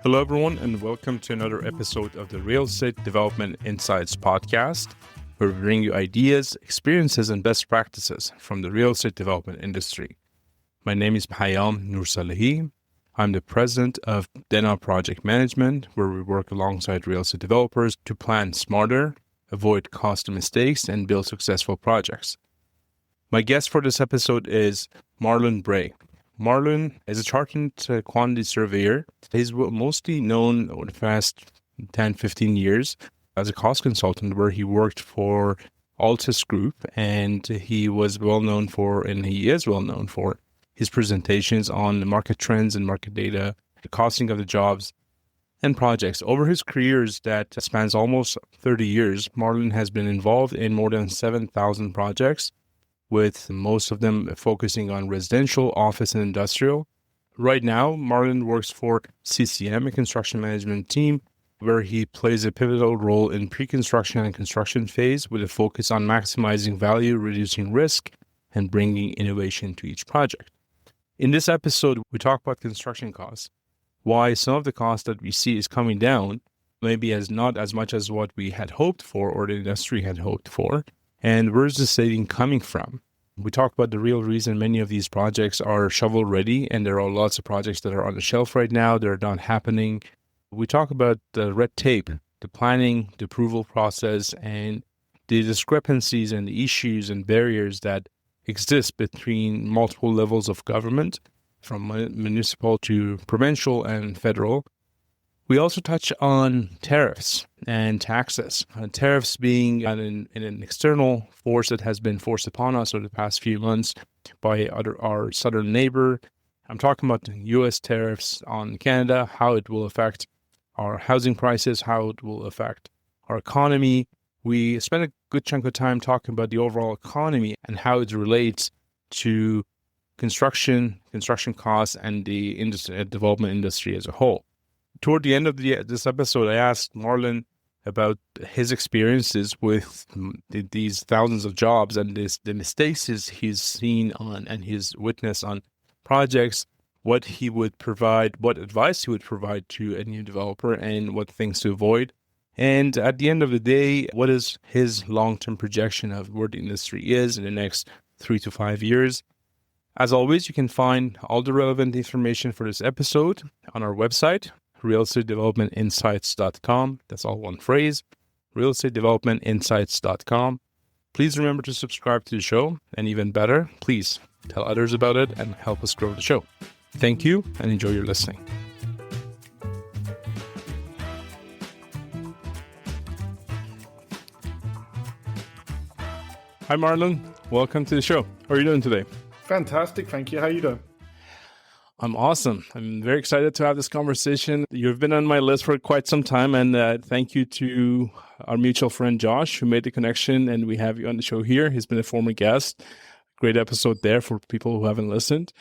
Hello, everyone, and welcome to another episode of the Real Estate Development Insights podcast, where we bring you ideas, experiences, and best practices from the real estate development industry. My name is Payam Nursalahi. I'm the president of Dena Project Management, where we work alongside real estate developers to plan smarter, avoid costly mistakes, and build successful projects. My guest for this episode is Marlon Bray. Marlon is a chartered quantity surveyor. He's mostly known over the past 10, 15 years as a cost consultant, where he worked for Altus Group, and he was well known for, and he is well known for, his presentations on the market trends and market data, the costing of the jobs and projects. Over his careers that spans almost 30 years, Marlon has been involved in more than 7,000 projects, with most of them focusing on residential, office, and industrial. Right now, Marlon works for CCM, a construction management team, where he plays a pivotal role in pre-construction and construction phase with a focus on maximizing value, reducing risk, and bringing innovation to each project. In this episode, we talk about construction costs, why some of the costs that we see is coming down, maybe as not as much as what we had hoped for or the industry had hoped for, and where's the saving coming from? We talk about the real reason many of these projects are shovel ready, and there are lots of projects that are on the shelf right now. They're not happening. We talk about the red tape, the planning, the approval process, and the discrepancies and the issues and barriers that exist between multiple levels of government, from municipal to provincial and federal. We also touch on tariffs and taxes. Tariffs being an external force that has been forced upon us over the past few months by our southern neighbor. I'm talking about the U.S. tariffs on Canada, how it will affect our housing prices, how it will affect our economy. We spent a good chunk of time talking about the overall economy and how it relates to construction costs, and the development industry as a whole. Toward the end of this episode, I asked Marlon about his experiences with these thousands of jobs and the mistakes he's seen on and his witness on projects, what he would provide, what advice he would provide to a new developer, and what things to avoid. And at the end of the day, what is his long-term projection of where the industry is in the next 3 to 5 years? As always, you can find all the relevant information for this episode on our website, realestatedevelopmentinsights.com. That's all one phrase, realestatedevelopmentinsights.com. Please remember to subscribe to the show, and even better, please tell others about it and help us grow the show. Thank you, and enjoy your listening. Hi, Marlon. Welcome to the show. How are you doing today? Fantastic. Thank you. How are you doing? I'm awesome. I'm very excited to have this conversation. You've been on my list for quite some time, and thank you to our mutual friend Josh, who made the connection, and we have you on the show here. He's been a former guest. Great episode there for people who haven't listened.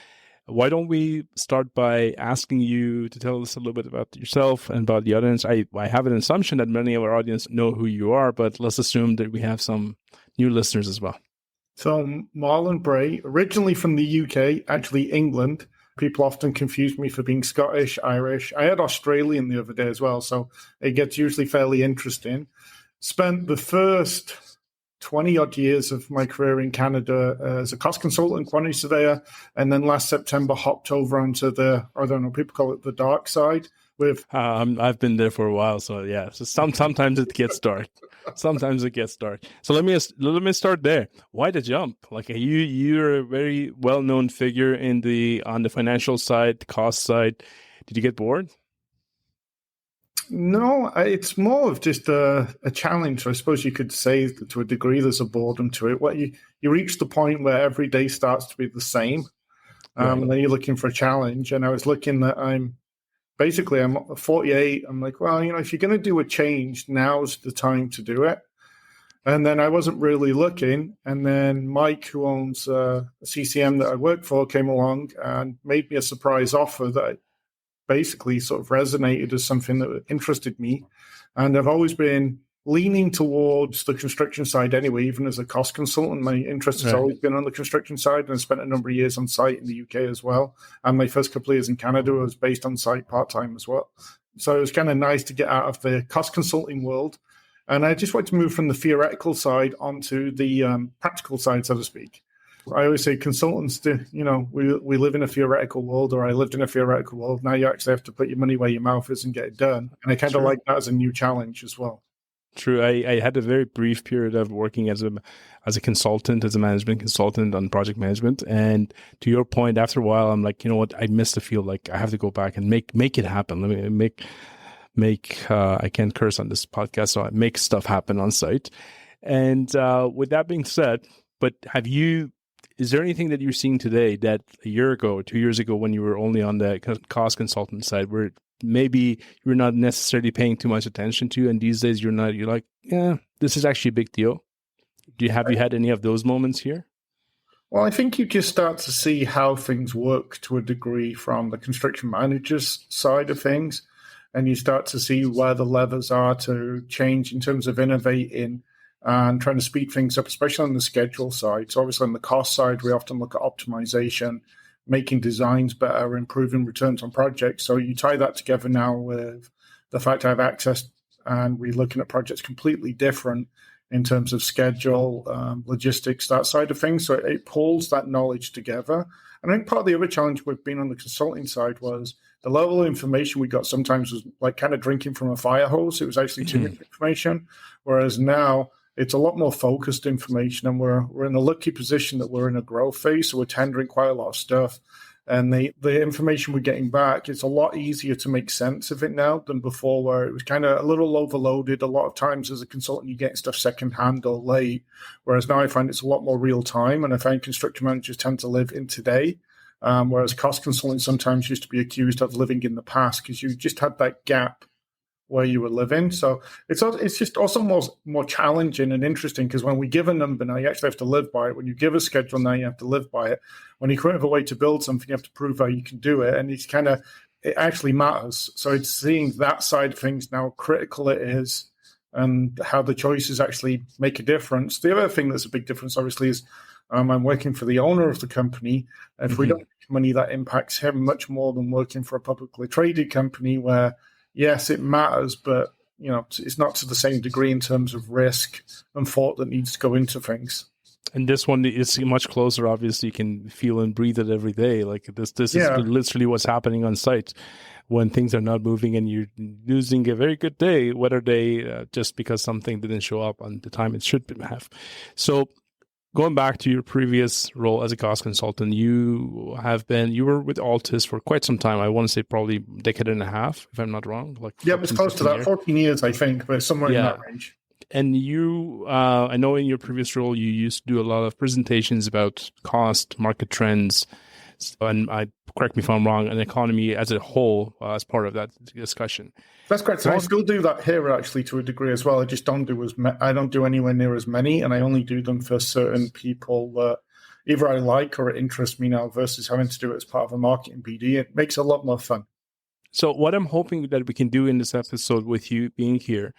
Why don't we start by asking you to tell us a little bit about yourself and about the audience? I have an assumption that many of our audience know who you are, but let's assume that we have some new listeners as well. So, Marlon Bray, originally from the UK, actually England. People often confuse me for being Scottish, Irish. I had Australian the other day as well, so it gets usually fairly interesting. Spent the first 20-odd years of my career in Canada as a cost consultant, quantity surveyor, and then last September hopped over onto people call it the dark side. I've been there for a while, so yeah. So sometimes it gets dark. Sometimes it gets dark. So let me start there. Why the jump? Like you're a very well-known figure on the financial side, the cost side. Did you get bored? No, it's more of just a challenge. I suppose you could say that to a degree there's a boredom to it. What you reach the point where every day starts to be the same, and then you're looking for a challenge. And I was looking that I'm 48. I'm like, well, if you're going to do a change, now's the time to do it. And then I wasn't really looking. And then Mike, who owns a CCM that I work for, came along and made me a surprise offer that basically sort of resonated as something that interested me. And I've always been leaning towards the construction side anyway, even as a cost consultant. My interest has always been on the construction side, and I spent a number of years on site in the UK as well. And my first couple of years in Canada was based on site part-time as well. So it was kind of nice to get out of the cost consulting world. And I just wanted to move from the theoretical side onto the practical side, so to speak. I always say consultants do, we live in a theoretical world, or I lived in a theoretical world. Now you actually have to put your money where your mouth is and get it done. And I kind of like that as a new challenge as well. True. I had a very brief period of working as a consultant, as a management consultant on project management. And to your point, after a while, I'm like, you know what? I miss the field. Like, I have to go back and make it happen. Let me make I can't curse on this podcast, so I make stuff happen on site. And with that being said, but is there anything that you're seeing today that a year ago, 2 years ago, when you were only on the cost consultant side, where maybe you're not necessarily paying too much attention to, and these days you're like, yeah, this is actually a big deal? Have you had any of those moments here? Well, I think you just start to see how things work to a degree from the construction manager's side of things, and you start to see where the levers are to change in terms of innovating and trying to speed things up, especially on the schedule side. So obviously on the cost side, we often look at optimization, making designs better, improving returns on projects. So you tie that together now with the fact I have access, and we're looking at projects completely different in terms of schedule, logistics, that side of things. So it pulls that knowledge together. And I think part of the other challenge we've been on the consulting side was the level of information we got sometimes was like kind of drinking from a fire hose. It was actually too much information. Whereas now it's a lot more focused information, and we're in a lucky position that we're in a growth phase. So we're tendering quite a lot of stuff. And the information we're getting back, it's a lot easier to make sense of it now than before, where it was kind of a little overloaded. A lot of times as a consultant, you get stuff secondhand or late, whereas now I find it's a lot more real time. And I find construction managers tend to live in today, whereas cost consulting sometimes used to be accused of living in the past because you just had that gap where you were living. So it's just also more challenging and interesting, because when we give a number now, you actually have to live by it. When you give a schedule now, you have to live by it. When you come up with a way to build something, you have to prove how you can do it. And it actually matters. So it's seeing that side of things now, critical it is, and how the choices actually make a difference. The other thing that's a big difference, obviously, is I'm working for the owner of the company. If we don't make money, that impacts him much more than working for a publicly traded company where, yes, it matters, but it's not to the same degree in terms of risk and thought that needs to go into things. And this one is much closer. Obviously, you can feel and breathe it every day. Like this is literally what's happening on site when things are not moving, and you're losing a very good day, whether they just because something didn't show up on the time it should have. So, going back to your previous role as a cost consultant, you were with Altus for quite some time. I want to say probably a decade and a half, if I'm not wrong. It was close to that, 14 years, I think, but somewhere in that range. And you, I know in your previous role, you used to do a lot of presentations about cost, market trends, and correct me if I'm wrong, an economy as a whole as part of that discussion. That's correct. So I still do that here, actually, to a degree as well. I just don't do anywhere near as many, and I only do them for certain people that either I like or it interests me now, versus having to do it as part of a marketing BD. It makes it a lot more fun. So what I'm hoping that we can do in this episode with you being here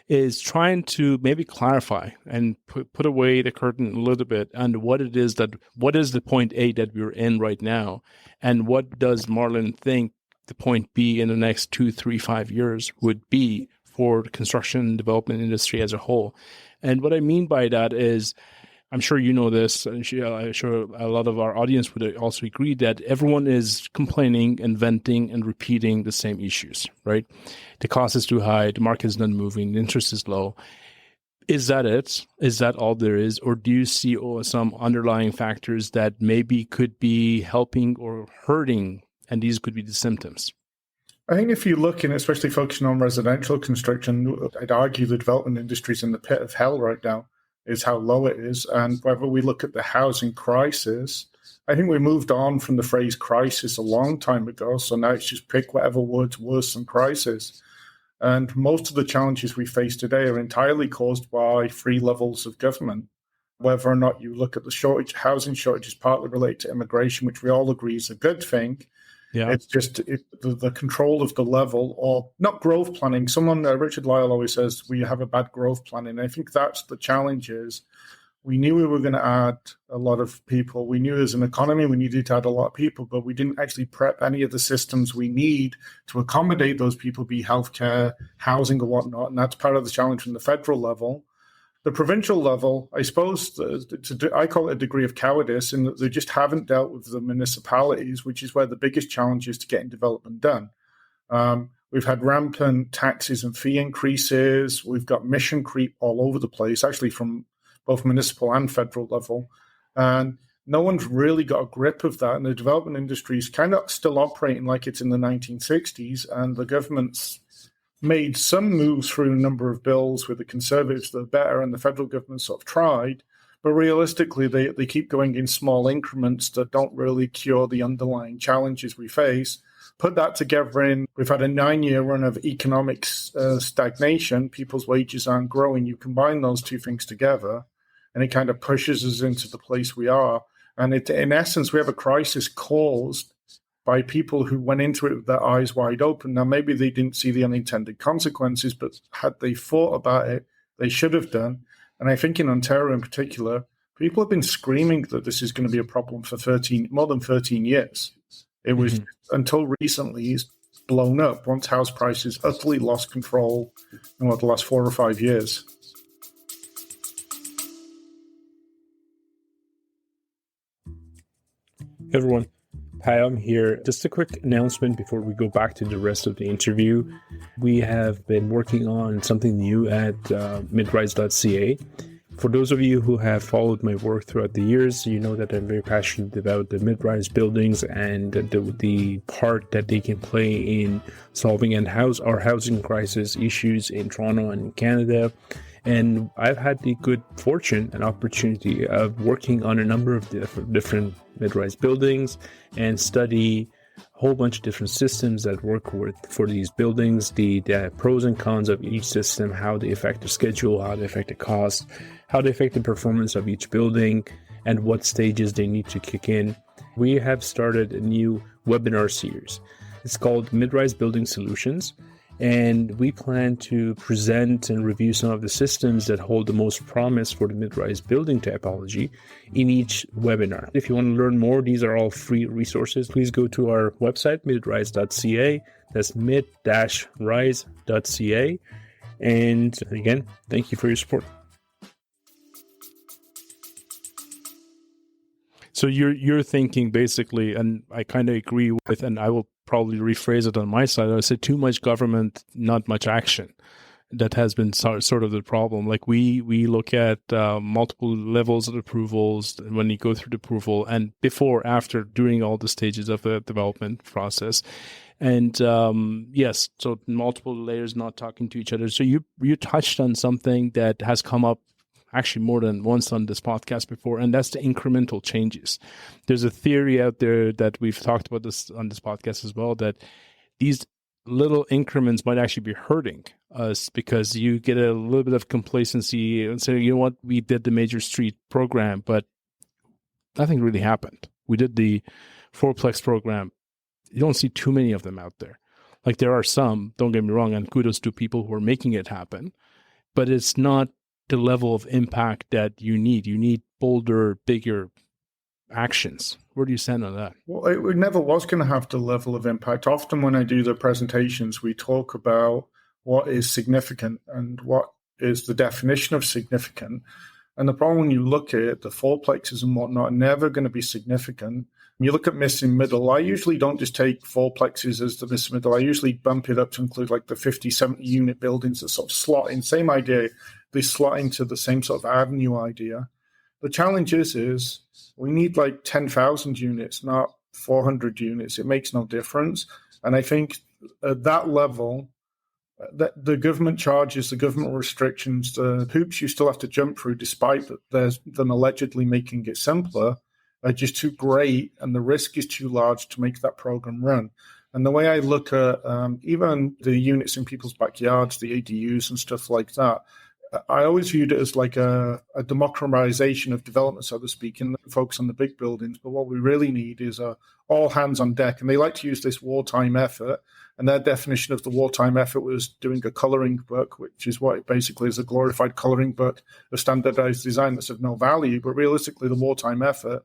is trying to maybe clarify and put away the curtain a little bit on what is the point A that we're in right now, and what does Marlon think the point B in the next 2, 3, 5 years would be for the construction and development industry as a whole. And what I mean by that is, I'm sure you know this, and I'm sure a lot of our audience would also agree that everyone is complaining and venting and repeating the same issues, right? The cost is too high, the market is not moving, the interest is low. Is that it? Is that all there is? Or do you see some underlying factors that maybe could be helping or hurting, and these could be the symptoms? I think if you look, and especially focusing on residential construction, I'd argue the development industry is in the pit of hell right now, is how low it is. And whether we look at the housing crisis, I think we moved on from the phrase crisis a long time ago. So now it's just pick whatever word's worse than crisis. And most of the challenges we face today are entirely caused by 3 levels of government. Whether or not you look at the housing shortage is partly related to immigration, which we all agree is a good thing. Yeah. It's just the control of the level, or not growth planning. Someone, Richard Lyle always says, we have a bad growth planning. I think that's the challenge is we knew we were going to add a lot of people. We knew as an economy we needed to add a lot of people, but we didn't actually prep any of the systems we need to accommodate those people, be healthcare, housing or whatnot. And that's part of the challenge from the federal level. The provincial level, I suppose, I call it a degree of cowardice in that they just haven't dealt with the municipalities, which is where the biggest challenge is to getting development done. We've had rampant taxes and fee increases. We've got mission creep all over the place, actually from both municipal and federal level. And no one's really got a grip of that. And the development industry is kind of still operating like it's in the 1960s. And the government's made some moves through a number of bills with the Conservatives that are better, and the federal government sort of tried. But realistically, they keep going in small increments that don't really cure the underlying challenges we face. Put that together in, we've had a 9-year run of economic stagnation. People's wages aren't growing. You combine those two things together, and it kind of pushes us into the place we are. And in essence, we have a crisis caused by people who went into it with their eyes wide open. Now, maybe they didn't see the unintended consequences, but had they thought about it, they should have done. And I think in Ontario in particular, people have been screaming that this is going to be a problem for more than 13 years. It was until recently it's blown up once house prices utterly lost control in the last 4 or 5 years. Hey everyone. Hi, I'm here. Just a quick announcement before we go back to the rest of the interview. We have been working on something new at midrise.ca. For those of you who have followed my work throughout the years, you know that I'm very passionate about the mid-rise buildings and the part that they can play in solving our housing crisis issues in Toronto and in Canada. And I've had the good fortune and opportunity of working on a number of different mid-rise buildings and study a whole bunch of different systems that work for these buildings, the pros and cons of each system, how they affect the schedule, how they affect the cost, how they affect the performance of each building, and what stages they need to kick in. We have started a new webinar series. It's called Mid-Rise Building Solutions. And we plan to present and review some of the systems that hold the most promise for the mid-rise building typology in each webinar. If you want to learn more, these are all free resources. Please go to our website, midrise.ca. That's mid-rise.ca. And again, thank you for your support. So you're thinking basically, and I kind of agree with, and I will probably rephrase it on my side. I say too much government, not much action. That has been sort of the problem. Like we look at multiple levels of approvals when you go through the approval, and before, after, during all the stages of the development process. And yes, so multiple layers not talking to each other. So you touched on something that has come up actually more than once on this podcast before, and that's the incremental changes. There's a theory out there that we've talked about this on this podcast as well, that these little increments might actually be hurting us because you get a little bit of complacency and say, you know what, we did the major street program, but nothing really happened. We did the fourplex program. You don't see too many of them out there. Like there are some, don't get me wrong, and kudos to people who are making it happen, but it's not the level of impact that you need. You need bolder, bigger actions. Where do you stand on that? Well, it never was going to have the level of impact. Often when I do the presentations, we talk about what is significant and what is the definition of significant. And the problem when you look at it, the fourplexes and whatnot are never going to be significant. When you look at missing middle, I usually don't just take fourplexes as the missing middle. I usually bump it up to include like the 50, 70 unit buildings that sort of slot in. Same idea. They slot into the same sort of avenue idea. The challenge is we need like 10,000 units, not 400 units. It makes no difference. And I think at that level, that the government charges, the government restrictions, the hoops you still have to jump through, despite that there's them allegedly making it simpler, are just too great, and the risk is too large to make that program run. And the way I look at even the units in people's backyards, the ADUs and stuff like that, I always viewed it as like a democratization of development, so to speak, and focus on the big buildings. But what we really need is all hands on deck. And they like to use this wartime effort. And their definition of the wartime effort was doing a coloring book, which is what it basically is, a glorified coloring book of standardized design that's of no value. But realistically, the wartime effort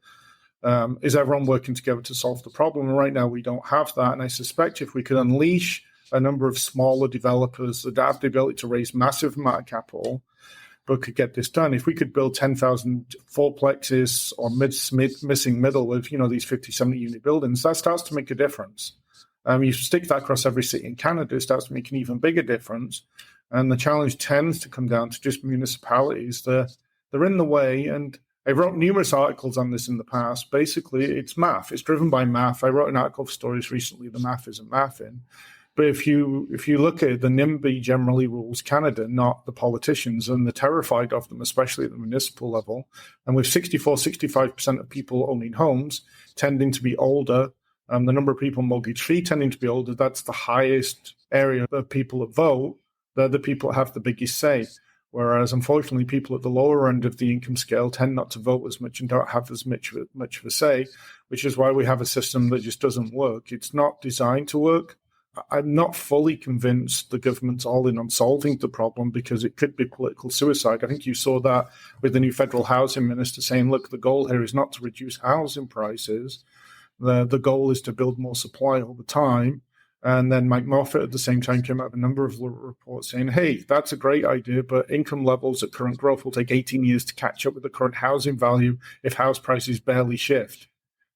is everyone working together to solve the problem. And right now, we don't have that. And I suspect if we could unleash a number of smaller developers that have the ability to raise massive amount of capital, but could get this done. If we could build 10,000 fourplexes or missing middle of, these 50, 70 unit buildings, that starts to make a difference. You stick that across every city in Canada, it starts to make an even bigger difference. And the challenge tends to come down to just municipalities. They're in the way. And I wrote numerous articles on this in the past. Basically, it's math. It's driven by math. I wrote an article for Stories recently, The Math Isn't Mathing. But if you look at it, the NIMBY generally rules Canada, not the politicians, and they're terrified of them, especially at the municipal level. And with 65% of people owning homes tending to be older, the number of people mortgage-free tending to be older, that's the highest area of people that vote. They're the people that have the biggest say. Whereas, unfortunately, people at the lower end of the income scale tend not to vote as much and don't have as much of a say, which is why we have a system that just doesn't work. It's not designed to work. I'm not fully convinced the government's all in on solving the problem because it could be political suicide. I think you saw that with the new federal housing minister saying, look, the goal here is not to reduce housing prices. The goal is to build more supply all the time. And then Mike Moffat at the same time came out with a number of reports saying, hey, that's a great idea, but income levels at current growth will take 18 years to catch up with the current housing value if house prices barely shift.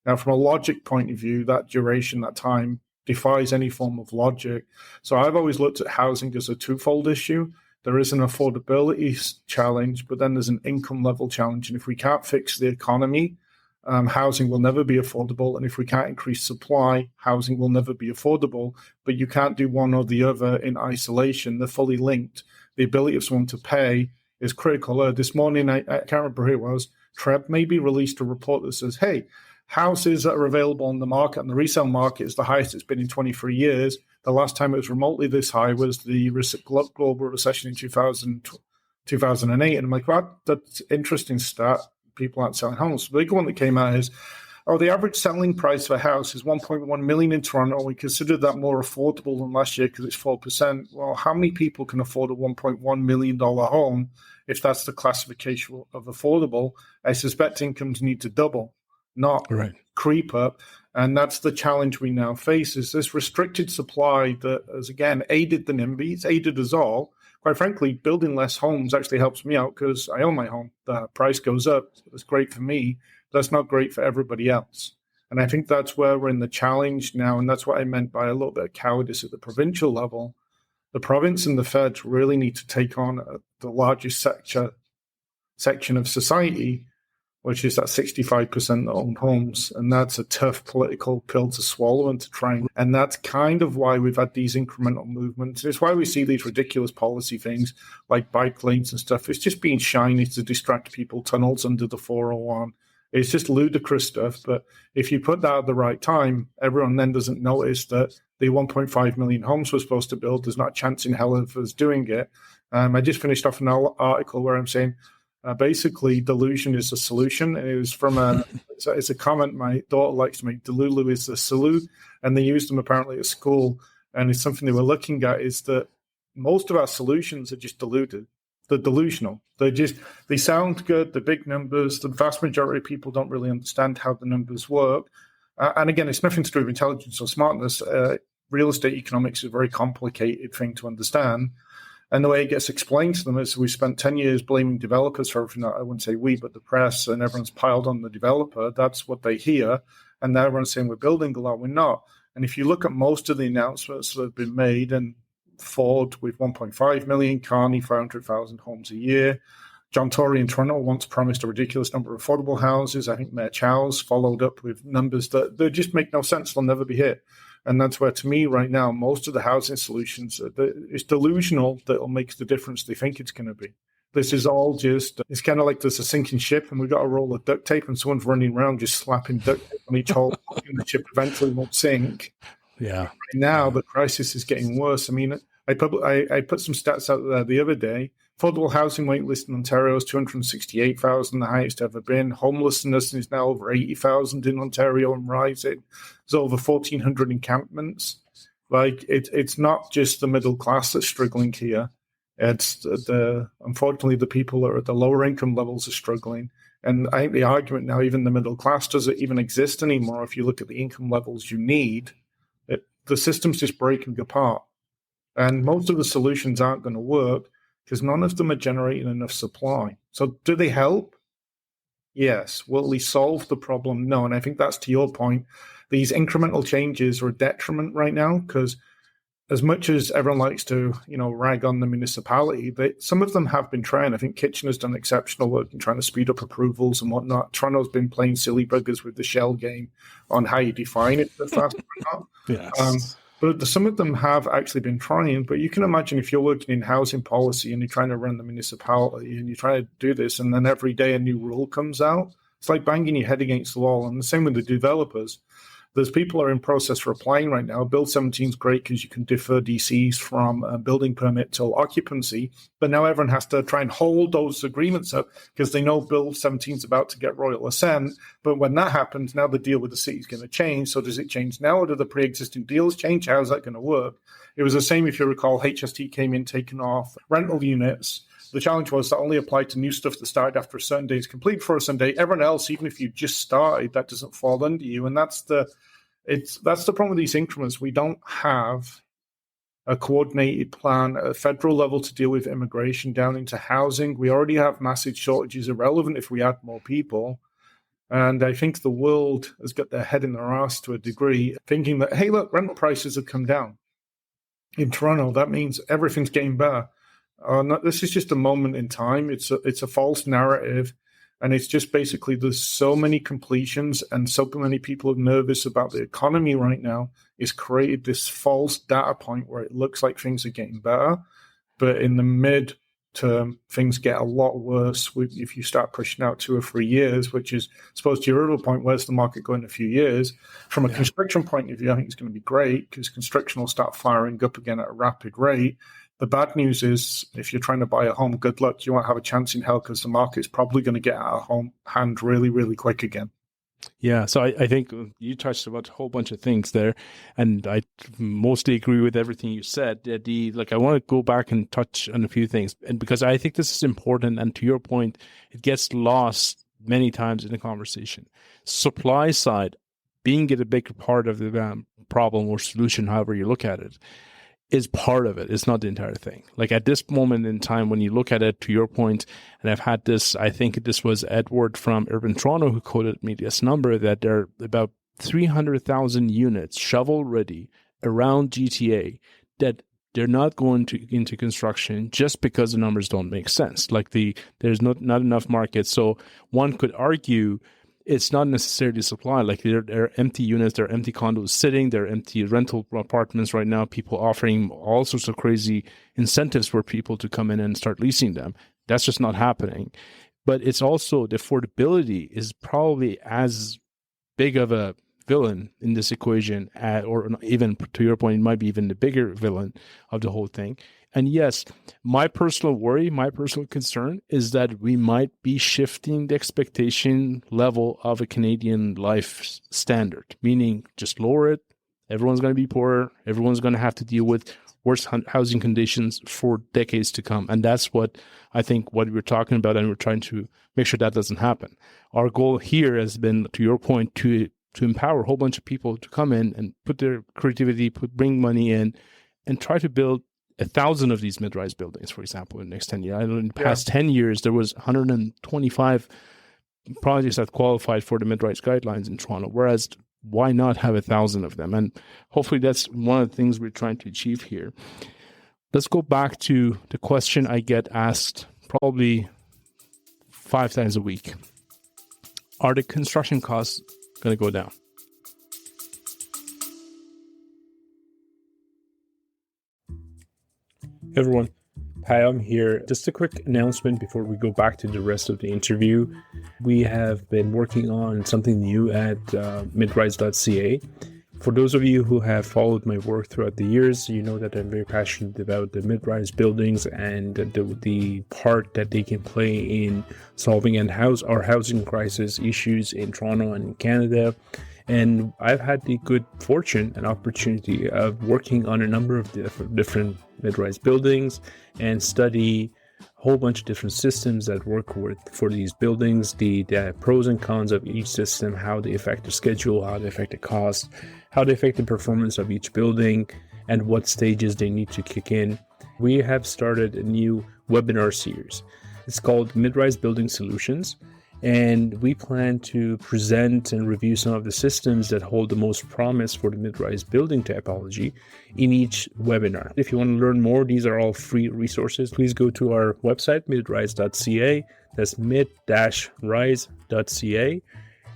Now, from a logic point of view, that duration, that time, defies any form of logic. So I've always looked at housing as a twofold issue. There is an affordability challenge, but then there's an income level challenge. And if we can't fix the economy, housing will never be affordable. And if we can't increase supply, housing will never be affordable. But you can't do one or the other in isolation. They're fully linked. The ability of someone to pay is critical. This morning, I can't remember who it was, Treb maybe released a report that says, hey, houses that are available on the market and the resale market is the highest it's been in 23 years. The last time it was remotely this high was the global recession in 2008. And I'm like, well, that's interesting stat. People aren't selling homes. The big one that came out is, the average selling price of a house is 1.1 million in Toronto. We consider that more affordable than last year because it's 4%. Well, how many people can afford a $1.1 million home if that's the classification of affordable? I suspect incomes need to double, not creep up. And that's the challenge we now face, is this restricted supply that has, again, aided the NIMBY. It's aided us all. Quite frankly, building less homes actually helps me out because I own my home. The price goes up. It's great for me. That's not great for everybody else. And I think that's where we're in the challenge now. And that's what I meant by a little bit of cowardice at the provincial level. The province and the feds really need to take on the largest section of society, which is that 65% that own homes. And that's a tough political pill to swallow and to try. And that's kind of why we've had these incremental movements. It's why we see these ridiculous policy things like bike lanes and stuff. It's just being shiny to distract people, tunnels under the 401. It's just ludicrous stuff. But if you put that at the right time, everyone then doesn't notice that the 1.5 million homes we're supposed to build, there's not a chance in hell of us doing it. I just finished off an article where I'm saying, basically, delusion is a solution. And it was from it's a comment my daughter likes to make. Delulu is the salute, and they use them apparently at school. And it's something they were looking at is that most of our solutions are just deluded. They're delusional. They sound good. They're big numbers. The vast majority of people don't really understand how the numbers work. And again, it's nothing to do with intelligence or smartness. Real estate economics is a very complicated thing to understand. And the way it gets explained to them is we spent 10 years blaming developers for everything. I wouldn't say we, but the press, and everyone's piled on the developer. That's what they hear. And now everyone's saying we're building a lot. We're not. And if you look at most of the announcements that have been made, and Ford with 1.5 million, Carney 500,000 homes a year. John Tory in Toronto once promised a ridiculous number of affordable houses. I think Mayor Chow's followed up with numbers that they just make no sense. They'll never be hit. And that's where, to me, right now, most of the housing solutions, it's delusional that it'll make the difference they think it's going to be. This is all just, it's kind of like there's a sinking ship and we've got a roll of duct tape and someone's running around just slapping duct tape on each hole and the ship eventually won't sink. Yeah. Right now, the crisis is getting worse. I mean, I put some stats out there the other day. Affordable housing wait list in Ontario is 268,000, the highest ever been. Homelessness is now over 80,000 in Ontario and rising. There's over 1,400 encampments. Like, it's not just the middle class that's struggling here. It's unfortunately, the people that are at the lower income levels are struggling. And I think the argument now, even the middle class doesn't even exist anymore. If you look at the income levels you need, the system's just breaking apart. And most of the solutions aren't going to work because none of them are generating enough supply. So do they help? Yes. Will they solve the problem? No. And I think that's to your point. These incremental changes are a detriment right now because as much as everyone likes to, rag on the municipality, some of them have been trying. I think Kitchener's done exceptional work in trying to speed up approvals and whatnot. Toronto's been playing silly buggers with the shell game on how you define it fast or not. Yes. But some of them have actually been trying. But you can imagine if you're working in housing policy and you're trying to run the municipality and you're trying to do this, and then every day a new rule comes out, it's like banging your head against the wall. And the same with the developers. There's people are in process for applying right now. Bill 17 is great because you can defer DCs from building permit till occupancy. But now everyone has to try and hold those agreements up because they know Bill 17 is about to get royal assent. But when that happens, now the deal with the city is going to change. So does it change now, or do the pre-existing deals change? How is that going to work? It was the same, if you recall, HST came in, taking off rental units. The challenge was that only applied to new stuff that started after a certain day is complete for a certain day. Everyone else, even if you just started, that doesn't fall under you. And that's the problem with these increments. We don't have a coordinated plan at a federal level to deal with immigration down into housing. We already have massive shortages, irrelevant if we add more people. And I think the world has got their head in their ass to a degree, thinking that, hey, look, rental prices have come down in Toronto. That means everything's getting better. No, this is just a moment in time. It's a false narrative. And it's just basically there's so many completions and so many people are nervous about the economy right now. It's created this false data point where it looks like things are getting better. But in the mid-term, things get a lot worse if you start pushing out 2 or 3 years, which is, supposed to your other point, where's the market going in a few years? From a construction point of view, I think it's going to be great because construction will start firing up again at a rapid rate. The bad news is if you're trying to buy a home, good luck. You won't have a chance in hell because the market's probably going to get out of hand really, really quick again. Yeah, so I think you touched about a whole bunch of things there, and I mostly agree with everything you said. I want to go back and touch on a few things, and because I think this is important, and to your point, it gets lost many times in the conversation. Supply side being a bigger part of the problem or solution, however you look at it, is part of it. It's not the entire thing. Like at this moment in time, when you look at it, to your point, and I've had this, I think this was Edward from Urban Toronto who quoted me this number, that there are about 300,000 units shovel ready around GTA that they're not going into construction just because the numbers don't make sense. Like there's not enough market. So one could argue it's not necessarily supply. Like there are empty units, there are empty condos sitting, there are empty rental apartments right now, people offering all sorts of crazy incentives for people to come in and start leasing them. That's just not happening. But it's also the affordability is probably as big of a villain in this equation, or even to your point, it might be even the bigger villain of the whole thing. And yes, my personal worry, my personal concern is that we might be shifting the expectation level of a Canadian life standard, meaning just lower it. Everyone's going to be poorer. Everyone's going to have to deal with worse housing conditions for decades to come. And that's what I think what we're talking about, and we're trying to make sure that doesn't happen. Our goal here has been, to your point, to empower a whole bunch of people to come in and put their creativity, bring money in, and try to build 1,000 of these mid-rise buildings, for example, in the next 10 years. I know in the past 10 years, there was 125 projects that qualified for the mid-rise guidelines in Toronto, whereas why not have 1,000 of them? And hopefully that's one of the things we're trying to achieve here. Let's go back to the question I get asked probably 5 times a week. Are the construction costs going to go down? Hey everyone, Payam here. Just a quick announcement before we go back to the rest of the interview. We have been working on something new at midrise.ca. For those of you who have followed my work throughout the years, you know that I'm very passionate about the mid-rise buildings and the part that they can play in solving our housing crisis issues in Toronto and in Canada. And I've had the good fortune and opportunity of working on a number of different mid-rise buildings and study a whole bunch of different systems that work for these buildings, the pros and cons of each system, how they affect the schedule, how they affect the cost, how they affect the performance of each building, and what stages they need to kick in. We have started a new webinar series. It's called Mid-Rise Building Solutions, and we plan to present and review some of the systems that hold the most promise for the mid-rise building typology in each webinar. If you want to learn more, these are all free resources. Please go to our website, midrise.ca. That's mid-rise.ca.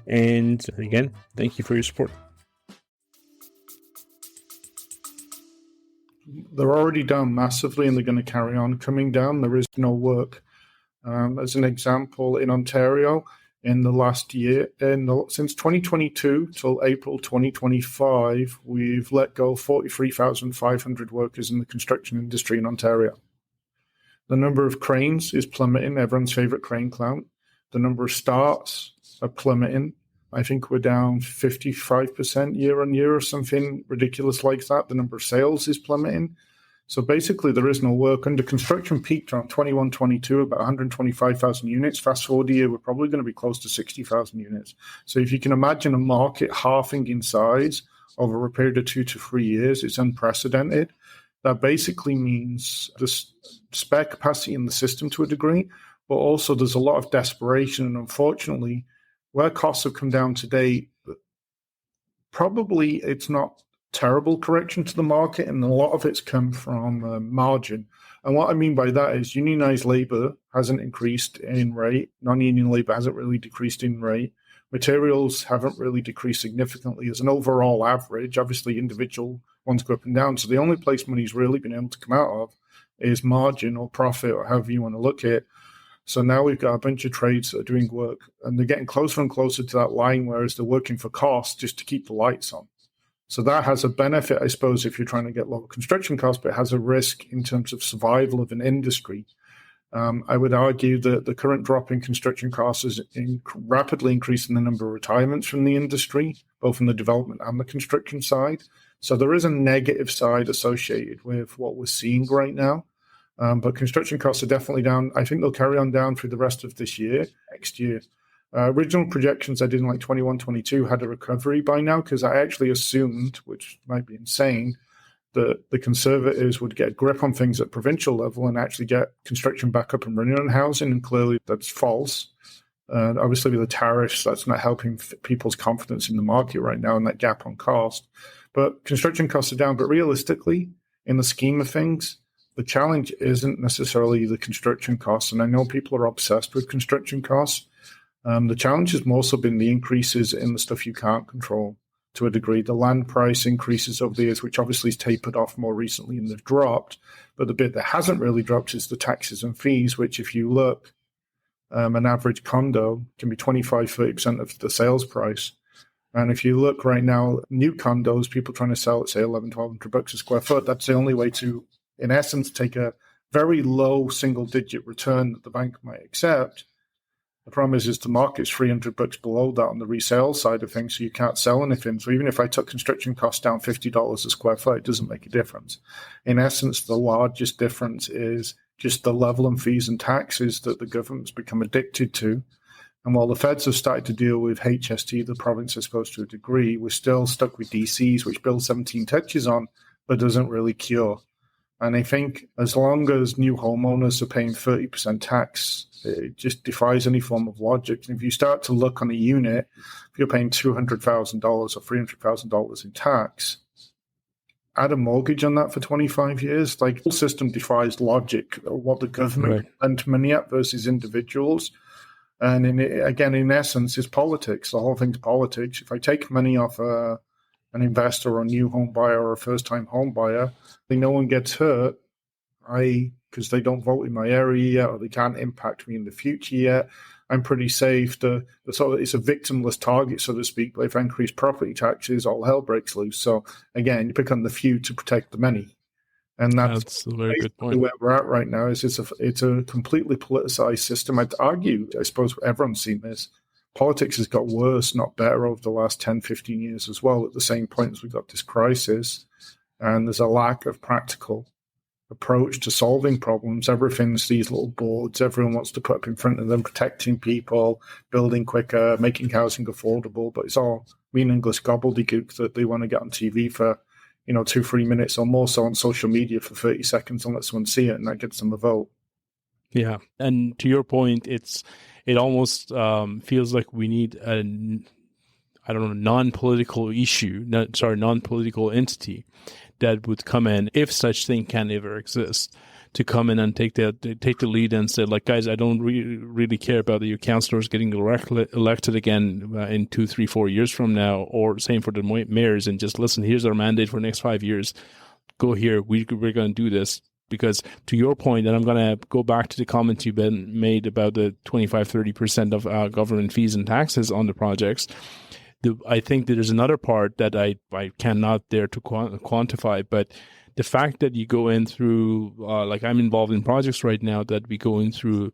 And again, thank you for your support. They're already down massively and they're going to carry on coming down. There is no work. As an example, in Ontario, in the last year, since 2022 till April 2025, we've let go 43,500 workers in the construction industry in Ontario. The number of cranes is plummeting, everyone's favorite crane clown. The number of starts are plummeting. I think we're down 55% year on year or something ridiculous like that. The number of sales is plummeting. So basically, there is no work. Under construction peaked around 21-22, about 125,000 units. Fast forward a year, we're probably going to be close to 60,000 units. So if you can imagine a market halving in size over a period of 2 to 3 years, it's unprecedented. That basically means there's spare capacity in the system to a degree, but also there's a lot of desperation. And unfortunately, where costs have come down today, probably it's not terrible correction to the market, and a lot of it's come from margin. And what I mean by that is unionized labor hasn't increased in rate, non-union labor hasn't really decreased in rate, materials haven't really decreased significantly as an overall average. Obviously, individual ones go up and down. So the only place money's really been able to come out of is margin or profit, or however you want to look at it. So now we've got a bunch of trades that are doing work, and they're getting closer and closer to that line, whereas they're working for cost just to keep the lights on. So that has a benefit, I suppose, if you're trying to get lower construction costs, but it has a risk in terms of survival of an industry. I would argue that the current drop in construction costs is rapidly increasing the number of retirements from the industry, both from the development and the construction side. So there is a negative side associated with what we're seeing right now. But construction costs are definitely down. I think they'll carry on down through the rest of this year, next year. Original projections I did in like 21-22 had a recovery by now, because I actually assumed, which might be insane, that the Conservatives would get a grip on things at provincial level and actually get construction back up and running on housing, and clearly that's false. Obviously, with the tariffs, that's not helping people's confidence in the market right now and that gap on cost. But construction costs are down. But realistically, in the scheme of things, the challenge isn't necessarily the construction costs. And I know people are obsessed with construction costs. The challenge has mostly been the increases in the stuff you can't control to a degree. The land price increases over the years, which obviously has tapered off more recently and they've dropped. But the bit that hasn't really dropped is the taxes and fees, which if you look, an average condo can be 25-30% of the sales price. And if you look right now, new condos, people trying to sell at, say, $1,100-$1,200 a square foot, that's the only way to, in essence, take a very low single-digit return that the bank might accept. The problem is the market's $300 below that on the resale side of things, so you can't sell anything. So even if I took construction costs down $50 a square foot, it doesn't make a difference. In essence, the largest difference is just the level and fees and taxes that the government's become addicted to. And while the feds have started to deal with HST, the province is supposed to a degree, we're still stuck with DCs, which Bill 17 touches on, but doesn't really cure. And I think as long as new homeowners are paying 30% tax, it just defies any form of logic. And if you start to look on a unit, if you're paying $200,000 or $300,000 in tax, add a mortgage on that for 25 years. Like, the whole system defies logic, what the government lent money at versus individuals. And in essence, it's politics. The whole thing's politics. If I take money off an investor or a new home buyer or a first-time home buyer, no one gets hurt, because they don't vote in my area yet, or they can't impact me in the future yet. I'm pretty safe. The sort of, it's a victimless target, so to speak. But if I increase property taxes, all hell breaks loose. So again, you pick on the few to protect the many. And That's a very good point. Where we're at right now is it's a completely politicized system. I'd argue, I suppose everyone's seen this, politics has got worse, not better, over the last 10, 15 years as well, at the same point as we got this crisis. And there's a lack of practical approach to solving problems. Everything's these little boards everyone wants to put up in front of them, protecting people, building quicker, making housing affordable, but it's all meaningless gobbledygook that they want to get on TV for 2-3 minutes, or more so on social media for 30 seconds and let someone see it, and that gets them a vote. Yeah. And to your point, it almost feels like we need a, non-political non-political entity that would come in, if such thing can ever exist, to come in and take the lead and say, like, guys, I don't really care about your councillors getting elected again in 2, 3, 4 years from now, or same for the mayors, and just listen, here's our mandate for the next 5 years. Go here. We're going to do this. Because to your point, and I'm going to go back to the comment you made about the 25-30% of government fees and taxes on the projects, I think that there's another part that I cannot dare to quantify, but the fact that you go in through, like I'm involved in projects right now that we go in through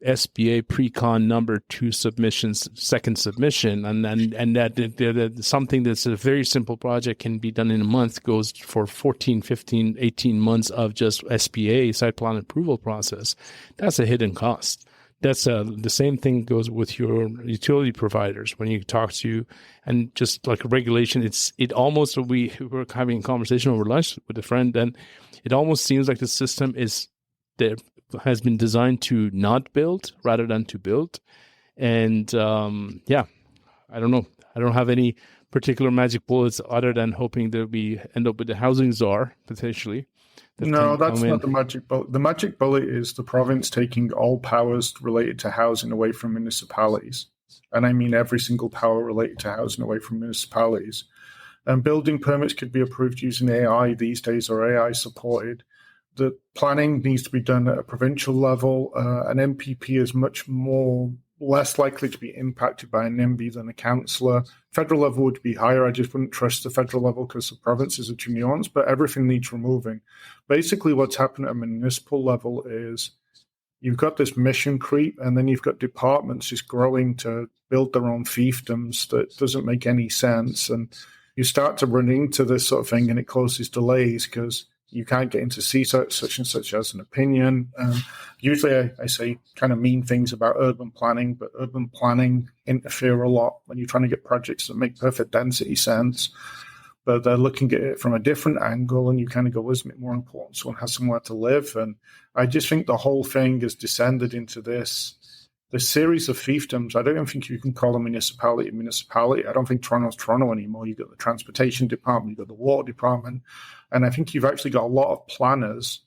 SBA pre-con number 2 submissions, second submission, and that something that's a very simple project can be done in a month goes for 14, 15, 18 months of just SPA, site plan approval process. That's a hidden cost. That's the same thing goes with your utility providers when you talk to, and just like a regulation, it almost, we were having a conversation over lunch with a friend, and it almost seems like the system has been designed to not build rather than to build. And I don't know. I don't have any particular magic bullets other than hoping that we end up with the housing czar potentially. No, that's not the magic bullet. The magic bullet is the province taking all powers related to housing away from municipalities. And I mean every single power related to housing away from municipalities. And building permits could be approved using AI these days, or AI supported. The planning needs to be done at a provincial level. An MPP is less likely to be impacted by an NIMBY than a councillor. Federal level would be higher. I just wouldn't trust the federal level because the provinces are too nuanced, but everything needs removing. Basically, what's happened at a municipal level is you've got this mission creep, and then you've got departments just growing to build their own fiefdoms that doesn't make any sense. And you start to run into this sort of thing, and it causes delays because you can't get into CSAT, such and such as an opinion. Usually I say kind of mean things about urban planning, but urban planning interfere a lot when you're trying to get projects that make perfect density sense. But they're looking at it from a different angle, and you kind of go, isn't it more important someone has somewhere to live? And I just think the whole thing has descended into this series of fiefdoms. I don't even think you can call a municipality a municipality. I don't think Toronto's Toronto anymore. You've got the transportation department, you've got the water department, and I think you've actually got a lot of planners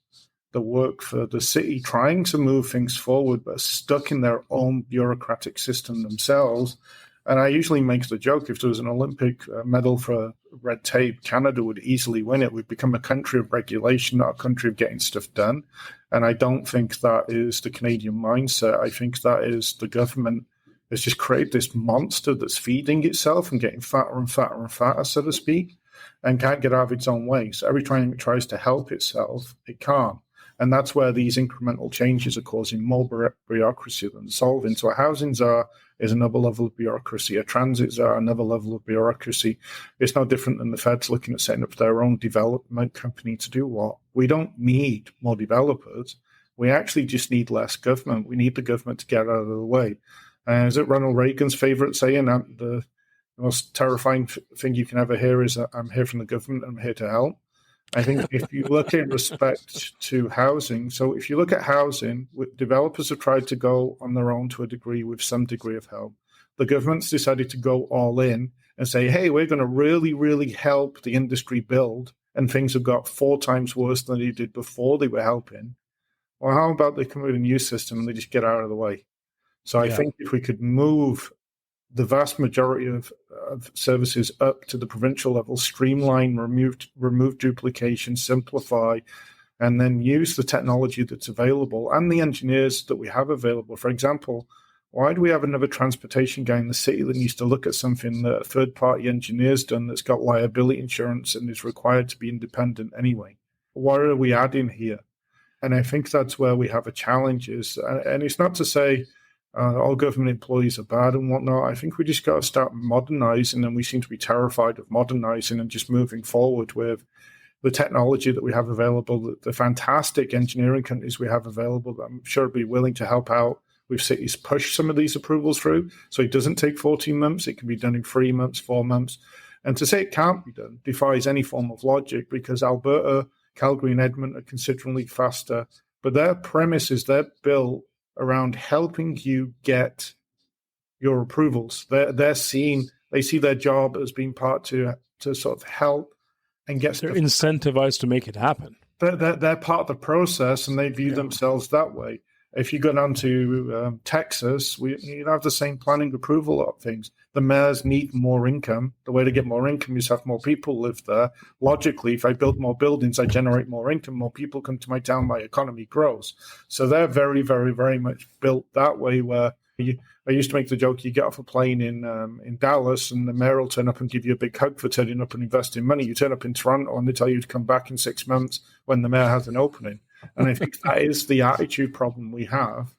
that work for the city trying to move things forward, but are stuck in their own bureaucratic system themselves. And I usually make the joke, if there was an Olympic medal for red tape, Canada would easily win it. We've become a country of regulation, not a country of getting stuff done. And I don't think that is the Canadian mindset. I think that is the government has just created this monster that's feeding itself and getting fatter and fatter and fatter, so to speak, and can't get out of its own way. So every time it tries to help itself, it can't. And that's where these incremental changes are causing more bureaucracy than solving. So a housing czar is another level of bureaucracy. A transit czar, another level of bureaucracy. It's no different than the feds looking at setting up their own development company to do what? We don't need more developers. We actually just need less government. We need the government to get out of the way. Is it Ronald Reagan's favorite saying? The most terrifying thing you can ever hear is that I'm here from the government, I'm here to help. I think if you look in respect to housing, so if you look at housing, developers have tried to go on their own to a degree with some degree of help. The government's decided to go all in and say, hey, we're going to really, really help the industry build, and things have got 4 times worse than they did before they were helping. Well, how about they come with a new system and they just get out of the way? So I think if we could move the vast majority of services up to the provincial level, streamline, remove duplication, simplify, and then use the technology that's available and the engineers that we have available. For example, why do we have another transportation guy in the city that needs to look at something that a third-party engineer's done that's got liability insurance and is required to be independent anyway? What are we adding here? And I think that's where we have a challenge and it's not to say all government employees are bad and whatnot. I think we just got to start modernizing, and we seem to be terrified of modernizing and just moving forward with the technology that we have available, the fantastic engineering companies we have available that I'm sure would be willing to help out with cities push some of these approvals through. So it doesn't take 14 months. It can be done in 3 months, 4 months. And to say it can't be done defies any form of logic, because Alberta, Calgary, and Edmonton are considerably faster. But their premise is they're built around helping you get your approvals. They see their job as being part to sort of help and get They're stuff. Incentivized to make it happen. They're part of the process, and they view themselves that way. If you go down to Texas, you have the same planning approval of things. The mayors need more income. The way to get more income is have more people live there. Logically, if I build more buildings, I generate more income. More people come to my town, my economy grows. So they're very, very, very much built that way. Where I used to make the joke: you get off a plane in Dallas, and the mayor will turn up and give you a big hug for turning up and investing money. You turn up in Toronto, and they tell you to come back in 6 months when the mayor has an opening. And I think that is the attitude problem we have,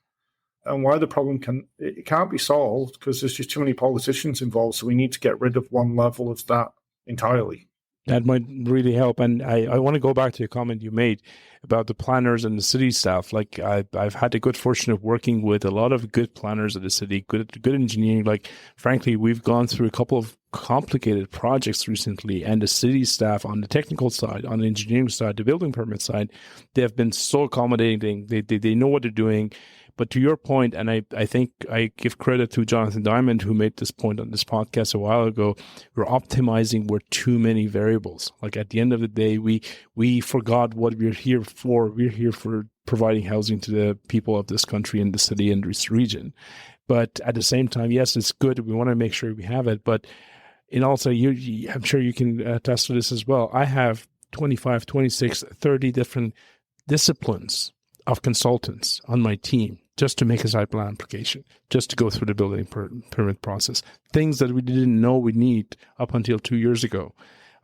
and why the problem can't be solved, because there's just too many politicians involved. So we need to get rid of one level of that entirely. That might really help. And I want to go back to a comment you made about the planners and the city staff. Like I've had the good fortune of working with a lot of good planners at the city, good engineering. Like, frankly, we've gone through a couple of complicated projects recently, and the city staff on the technical side, on the engineering side, the building permit side, they have been so accommodating. They know what they're doing. But to your point, and I think I give credit to Jonathan Diamond, who made this point on this podcast a while ago, we're optimizing with too many variables. Like, at the end of the day, we forgot what we're here for. We're here for providing housing to the people of this country and the city and this region. But at the same time, yes, it's good. We want to make sure we have it. But in also, I'm sure you can attest to this as well. I have 25, 26, 30 different disciplines of consultants on my team just to make a site plan application, just to go through the building permit process. Things that we didn't know we need up until 2 years ago.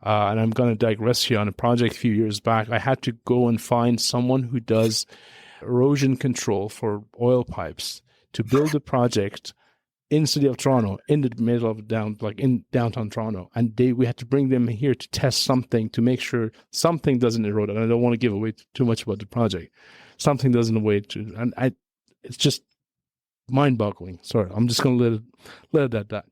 And I'm going to digress here on a project a few years back. I had to go and find someone who does erosion control for oil pipes to build a project in the city of Toronto, in the middle of in downtown Toronto. And we had to bring them here to test something to make sure something doesn't erode. And I don't want to give away too much about the project. Something doesn't it's just mind-boggling. Sorry, I'm just going to let it at that.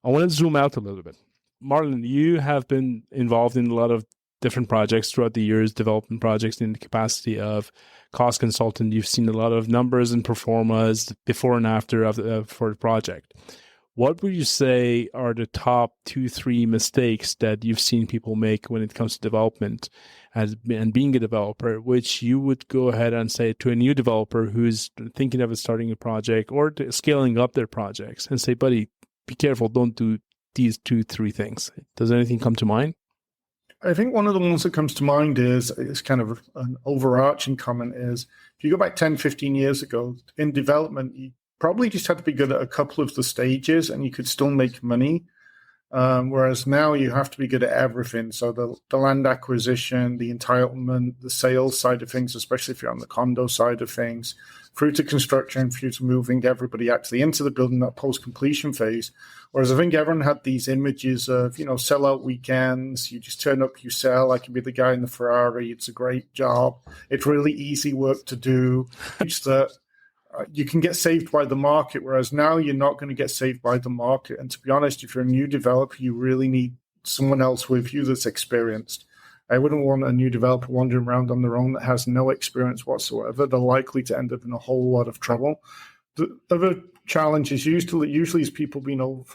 I want to zoom out a little bit. Marlon, you have been involved in a lot of different projects throughout the years, development projects in the capacity of cost consultant. You've seen a lot of numbers and performas before and after for the project. What would you say are the top 2-3 mistakes that you've seen people make when it comes to development and being a developer, which you would go ahead and say to a new developer who's thinking of starting a project or scaling up their projects, and say, buddy, be careful, don't do these 2-3 things? Does anything come to mind? I think one of the ones that comes to mind is kind of an overarching comment is, if you go back 10, 15 years ago, in development, you probably just had to be good at a couple of the stages and you could still make money. Whereas now you have to be good at everything. So the land acquisition, the entitlement, the sales side of things, especially if you're on the condo side of things, through to construction, through to moving everybody actually into the building, that post-completion phase. Whereas I think everyone had these images of, sellout weekends. You just turn up, you sell. I can be the guy in the Ferrari. It's a great job. It's really easy work to do. It's that you can get saved by the market, whereas now you're not going to get saved by the market. And to be honest, if you're a new developer, you really need someone else with you that's experienced. I wouldn't want a new developer wandering around on their own that has no experience whatsoever. They're likely to end up in a whole lot of trouble. The other challenge is usually is people being over.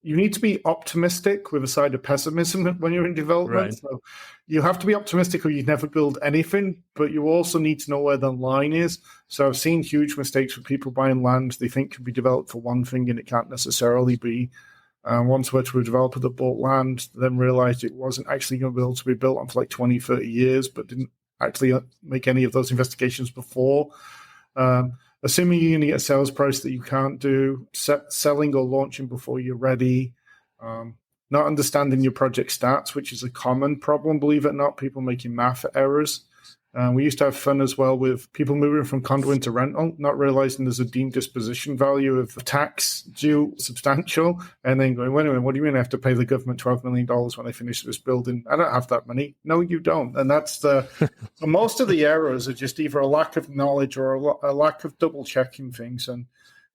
You need to be optimistic with a side of pessimism when you're in development. Right. So you have to be optimistic or you never build anything, but you also need to know where the line is. So I've seen huge mistakes with people buying land they think can be developed for one thing and it can't necessarily be. Once went to a developer that bought land, then realized it wasn't actually going to be able to be built on for like 20, 30 years, but didn't actually make any of those investigations before. assuming you're going to get a sales price that you can't do, selling or launching before you're ready, not understanding your project stats, which is a common problem, believe it or not, people making math errors. We used to have fun as well with people moving from condo into rental, not realizing there's a deemed disposition value of tax due substantial, and then going, wait a minute, what do you mean I have to pay the government $12 million when I finish this building? I don't have that money. No, you don't. And that's most of the errors are just either a lack of knowledge or a lack of double checking things and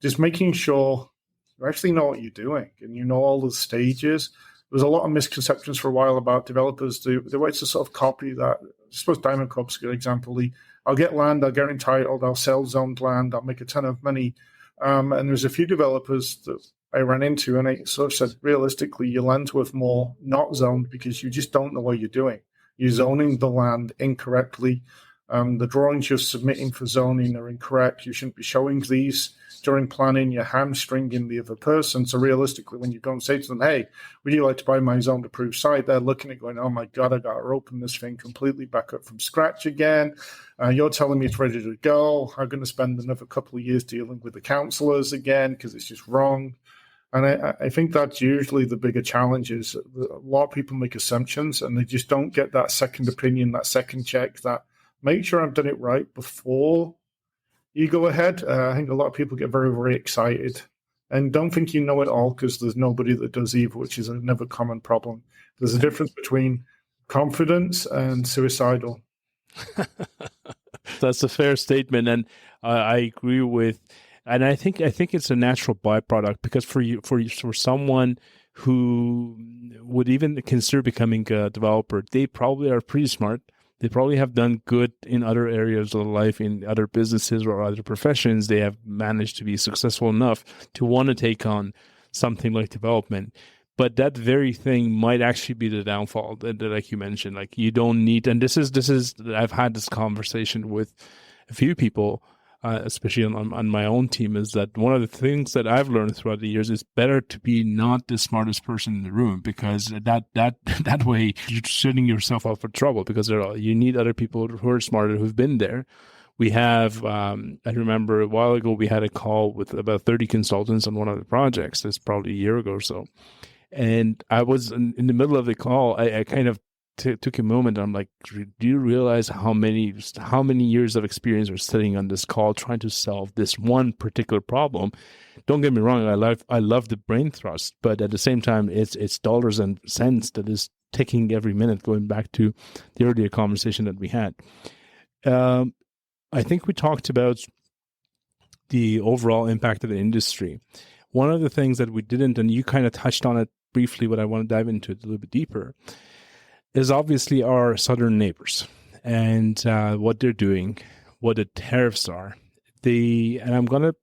just making sure you actually know what you're doing and you know all the stages. There was a lot of misconceptions for a while about developers. They wait to sort of copy that. I suppose Diamond Corp's a good example. I'll get land, I'll get entitled, I'll sell zoned land, I'll make a ton of money. And there's a few developers that I ran into, and I sort of said, realistically, your land's worth more not zoned because you just don't know what you're doing. You're zoning the land incorrectly. The drawings you're submitting for zoning are incorrect. You shouldn't be showing these during planning. You're hamstringing the other person. So realistically, when you go and say to them, hey, would you like to buy my zoned approved site? They're looking at going, oh my God, I got to open this thing completely back up from scratch again. You're telling me it's ready to go. I'm going to spend another couple of years dealing with the councillors again because it's just wrong. And I think that's usually the bigger challenge is a lot of people make assumptions and they just don't get that second opinion, that second check, that make sure I've done it right before you go ahead. I think a lot of people get very, very excited and don't think you know it all because there's nobody that does either, which is another common problem. There's a difference between confidence and suicidal. That's a fair statement, and I agree with. And I think it's a natural byproduct because for someone who would even consider becoming a developer, they probably are pretty smart. They probably have done good in other areas of life, in other businesses or other professions. They have managed to be successful enough to want to take on something like development. But that very thing might actually be the downfall that like you mentioned, like you don't need, and this is, I've had this conversation with a few people, especially on my own team, is that one of the things that I've learned throughout the years is better to be not the smartest person in the room, because that way you're setting yourself up for trouble, because you need other people who are smarter, who've been there. We have, I remember a while ago, we had a call with about 30 consultants on one of the projects. That's probably a year ago or so. And I was in the middle of the call, I kind of took a moment. I'm like, do you realize how many years of experience are sitting on this call trying to solve this one particular problem? Don't get me wrong, I love the brain thrust, but at the same time, it's dollars and cents that is ticking every minute. Going back to the earlier conversation that we had, I think we talked about the overall impact of the industry. One of the things that we didn't, and you kind of touched on it briefly, but I want to dive into it a little bit deeper, is obviously our southern neighbors and what they're doing, what the tariffs are. And I'm going to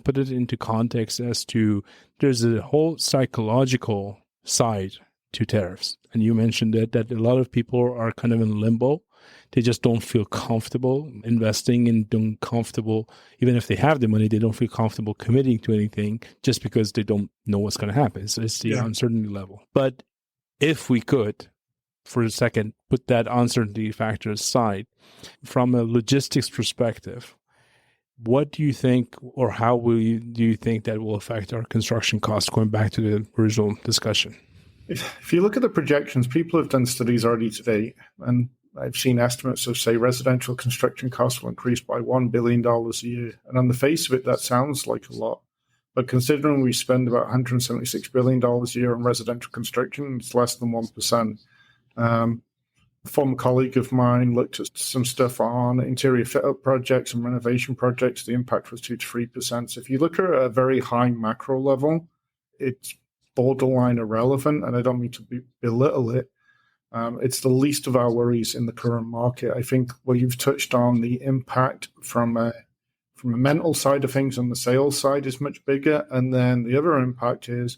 put it into context as to there's a whole psychological side to tariffs. And you mentioned that a lot of people are kind of in limbo. They just don't feel comfortable investing and don't comfortable, even if they have the money, they don't feel comfortable committing to anything just because they don't know what's going to happen. So it's the uncertainty level. But if we could, for a second, put that uncertainty factor aside, from a logistics perspective, what do you think, or how do you think that will affect our construction costs, going back to the original discussion? If you look at the projections, people have done studies already today, and I've seen estimates of, say, residential construction costs will increase by $1 billion a year. And on the face of it, that sounds like a lot. But considering we spend about $176 billion a year on residential construction, it's less than 1%. A former colleague of mine looked at some stuff on interior fit-out projects and renovation projects. The impact was 2 to 3%. So if you look at a very high macro level, it's borderline irrelevant, and I don't mean to belittle it. It's the least of our worries in the current market. I think where you've touched on the impact from a mental side of things on the sales side is much bigger. And then the other impact is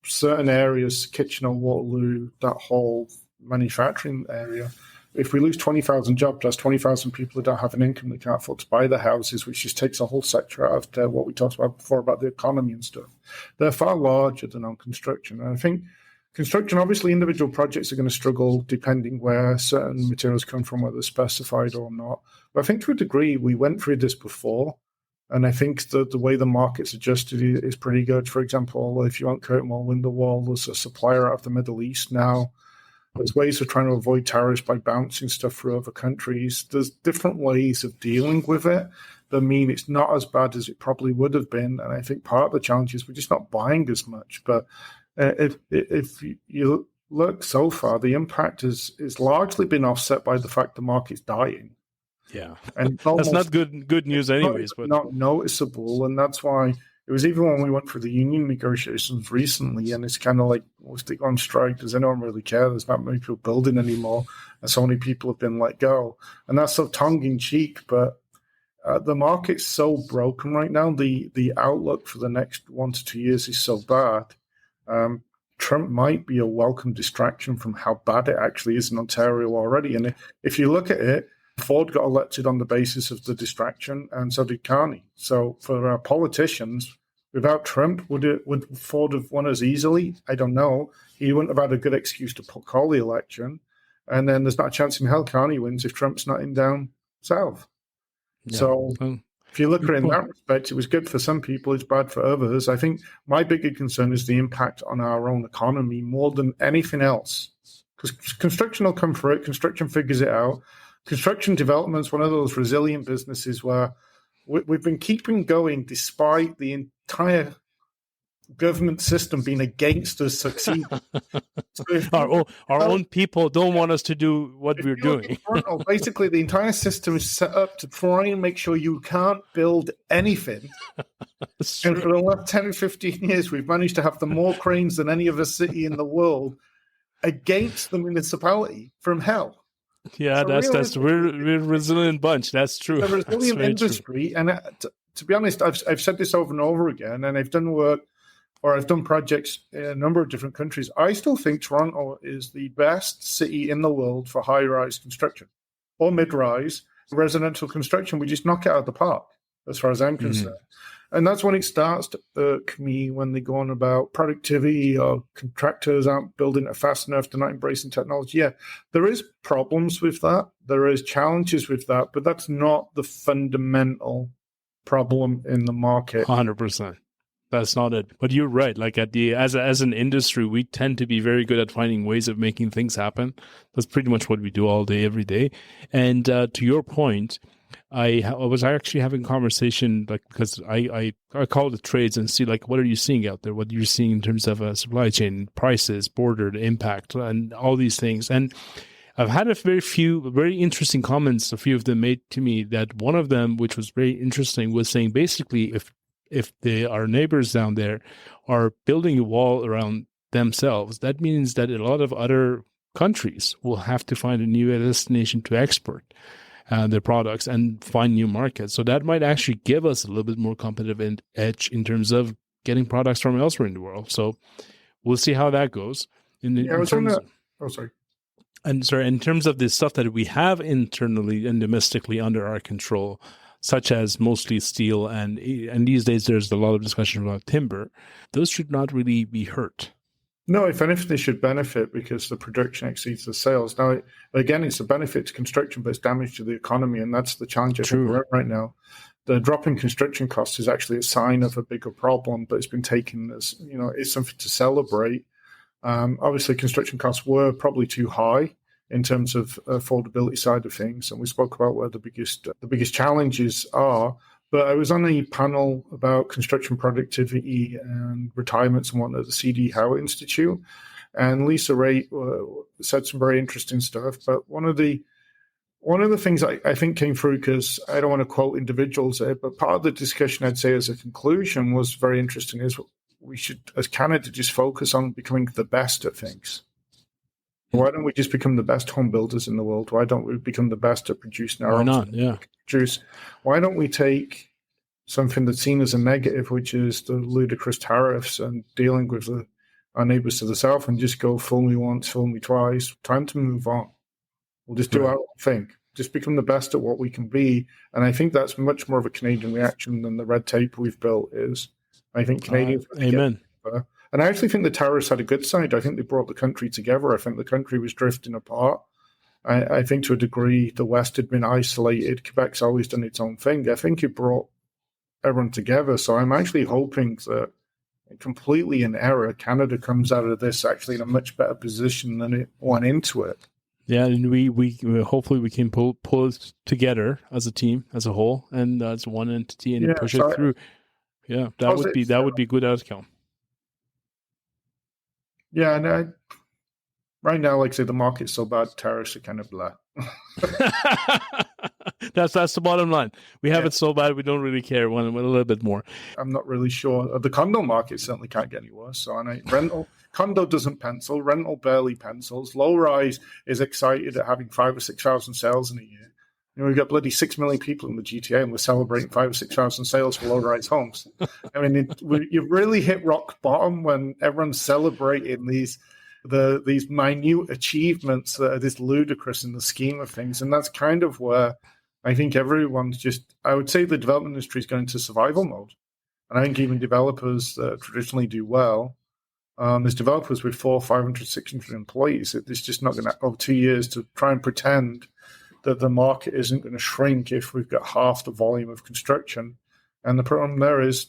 certain areas, Kitchener, Waterloo, that whole manufacturing area. If we lose 20,000 jobs, that's 20,000 people who don't have an income, they can't afford to buy the houses, which just takes a whole sector out of what we talked about before about the economy and stuff. They're far larger than on construction. And I think construction, obviously, individual projects are going to struggle depending where certain materials come from, whether specified or not. But I think to a degree, we went through this before. And I think that the way the market's adjusted is pretty good. For example, if you want curtain wall, window wall, there's a supplier out of the Middle East now. There's ways of trying to avoid tariffs by bouncing stuff through other countries. There's different ways of dealing with it that mean it's not as bad as it probably would have been. And I think part of the challenge is we're just not buying as much. But if you look so far, the impact is largely been offset by the fact the market's dying. Yeah, and that's not good news anyways. But not noticeable. And that's why it was even when we went for the union negotiations recently, and it's kind of like, we'll stick on strike. Does anyone really care? There's not many people building anymore, and so many people have been let go. And that's so tongue-in-cheek, but the market's so broken right now. The outlook for the next 1 to 2 years is so bad. Trump might be a welcome distraction from how bad it actually is in Ontario already. And if you look at it, Ford got elected on the basis of the distraction, and so did Carney. So for our politicians, without Trump, would Ford have won as easily? I don't know. He wouldn't have had a good excuse to call the election. And then there's not a chance in hell Carney wins if Trump's not in down south. Yeah. So if you look at it in that respect, it was good for some people, it's bad for others. I think my bigger concern is the impact on our own economy more than anything else. Because construction will come through it, construction figures it out. Construction development is one of those resilient businesses where we've been keeping going despite the entire government system being against us succeeding. So our own people don't want us to do what we're doing. Basically, the entire system is set up to try and make sure you can't build anything. And for the last 10 or 15 years, we've managed to have the more cranes than any other city in the world against the municipality from hell. Yeah, so we're a resilient bunch. That's true. It's a resilient industry, true. And to be honest, I've said this over and over again, and I've done work or I've done projects in a number of different countries. I still think Toronto is the best city in the world for high-rise construction or mid-rise residential construction. We just knock it out of the park, as far as I'm concerned. And that's when it starts to irk me when they go on about productivity or contractors aren't building it fast enough, they're not embracing technology. Yeah, there is problems with that. There is challenges with that, but that's not the fundamental problem in the market. 100%. That's not it. But you're right. Like as an industry, we tend to be very good at finding ways of making things happen. That's pretty much what we do all day, every day. And to your point, I was actually having a conversation, like, because I call the trades and see, like, what are you seeing out there? What you're seeing in terms of supply chain, prices, border, the impact, and all these things. And I've had a very interesting comments, a few of them made to me, that one of them, which was very interesting, was saying basically if our neighbors down there are building a wall around themselves, that means that a lot of other countries will have to find a new destination to export their products and find new markets. So that might actually give us a little bit more competitive edge in terms of getting products from elsewhere in the world. So we'll see how that goes. In terms of the stuff that we have internally and domestically under our control, such as mostly steel, and these days there's a lot of discussion about timber, those should not really be hurt. No, if anything, they should benefit because the production exceeds the sales. Now, again, it's a benefit to construction, but it's damage to the economy, and that's the challenge I think we're at right now. The drop in construction costs is actually a sign of a bigger problem, but it's been taken as, it's something to celebrate. Obviously, construction costs were probably too high in terms of affordability side of things, and we spoke about where the biggest challenges are. But I was on a panel about construction productivity and retirements and whatnot at the C.D. Howe Institute, and Lisa Ray said some very interesting stuff. But one of the things I think came through, because I don't want to quote individuals there, but part of the discussion I'd say as a conclusion was very interesting, is we should, as Canada, just focus on becoming the best at things. Why don't we just become the best home builders in the world? Why don't we become the best at producing our own? Why not? Yeah. Why don't we take something that's seen as a negative, which is the ludicrous tariffs and dealing with our neighbors to the south, and just go fool me once, fool me twice? Time to move on. We'll just do our own thing. Just become the best at what we can be. And I think that's much more of a Canadian reaction than the red tape we've built is. I think Canadians... Amen. And I actually think the tariffs had a good side. I think they brought the country together. I think the country was drifting apart. I think to a degree the West had been isolated. Quebec's always done its own thing. I think it brought everyone together. So I'm actually hoping that, completely in error, Canada comes out of this actually in a much better position than it went into it. Yeah, and we hopefully we can pull it together as a team, as a whole, and as one entity, and push it through. Yeah, that would be a good outcome. Yeah, and right now, like I say, the market's so bad, tariffs are kind of blah. That's the bottom line. We have it so bad, we don't really care. One a little bit more. I'm not really sure. The condo market certainly can't get any worse. So, condo doesn't pencil. Rental barely pencils. Low rise is excited at having 5,000 or 6,000 sales in a year. We've got bloody 6 million people in the GTA, and we're celebrating 5,000 or 6,000 sales for low rise homes. I mean, you've really hit rock bottom when everyone's celebrating these minute achievements that are this ludicrous in the scheme of things, and that's kind of where I think everyone's I would say the development industry is going into survival mode. And I think even developers that traditionally do well, there's developers with 400, 500, 600 employees. It's just not going to go 2 years to try and pretend that the market isn't going to shrink if we've got half the volume of construction. And the problem there is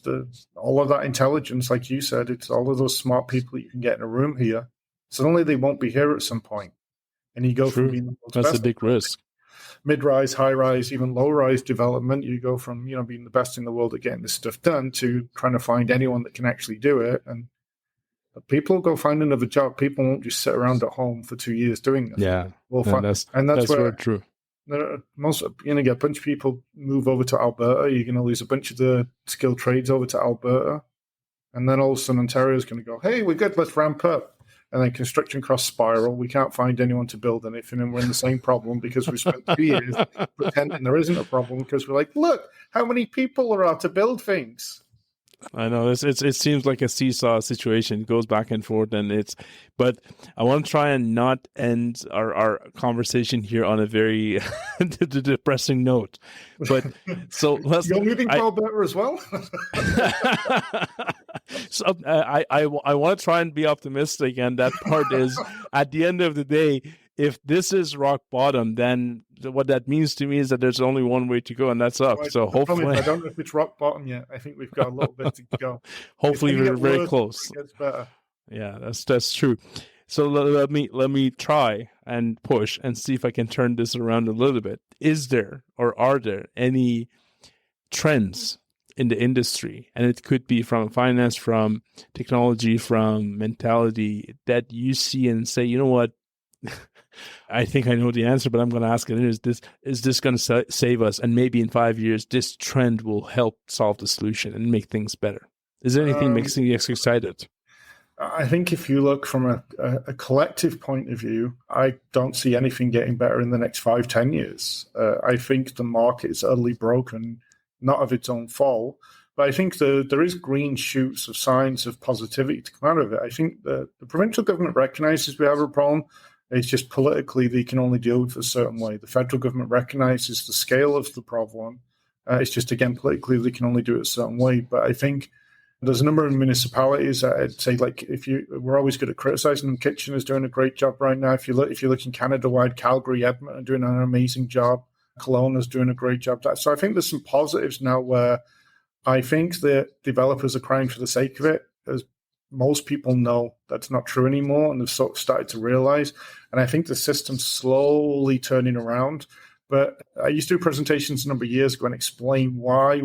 all of that intelligence, like you said, it's all of those smart people that you can get in a room here. Suddenly they won't be here at some point. And you go from being that's a big risk. Mid-rise, high-rise, even low-rise development, you go from being the best in the world at getting this stuff done to trying to find anyone that can actually do it. And people will go find another job. People won't just sit around at home for 2 years doing this. Yeah, that's where very true. You're going to get a bunch of people move over to Alberta. You're going to lose a bunch of the skilled trades over to Alberta. And then all of a sudden Ontario is going to go, hey, we're good, let's ramp up. And then construction costs spiral. We can't find anyone to build anything, and we're in the same problem because we spent 2 years pretending there isn't a problem because we're like, look, how many people are out to build things? I know it seems like a seesaw situation. It goes back and forth, but I want to try and not end our conversation here on a very depressing note. But so you're moving to Alberta as well. So I want to try and be optimistic, and that part is at the end of the day, if this is rock bottom, then what that means to me is that there's only one way to go, and that's up. So hopefully, I don't know if it's rock bottom yet. I think we've got a little bit to go. Hopefully, we're very close. It gets better. Yeah, that's true. So let me try and push and see if I can turn this around a little bit. Is there or are there any trends in the industry, and it could be from finance, from technology, from mentality, that you see and say, you know what? I think I know the answer, but I'm going to ask it. Is this going to save us? And maybe in 5 years, this trend will help solve the solution and make things better. Is there anything making you excited? I think if you look from a collective point of view, I don't see anything getting better in the next 5-10 years. I think the market is utterly broken, not of its own fault. But I think there is green shoots of signs of positivity to come out of it. I think the provincial government recognizes we have a problem. It's just politically they can only deal with it a certain way. The federal government recognizes the scale of the problem. It's just, again, politically they can only do it a certain way. But I think there's a number of municipalities that I'd say, like, we're always good at criticizing them. Kitchener is doing a great job right now. If you look in Canada-wide, Calgary, Edmonton are doing an amazing job. Kelowna is doing a great job. So I think there's some positives now where I think that developers are crying for the sake of it. As most people know that's not true anymore, and they've sort of started to realize. And I think the system's slowly turning around. But I used to do presentations a number of years ago and explain why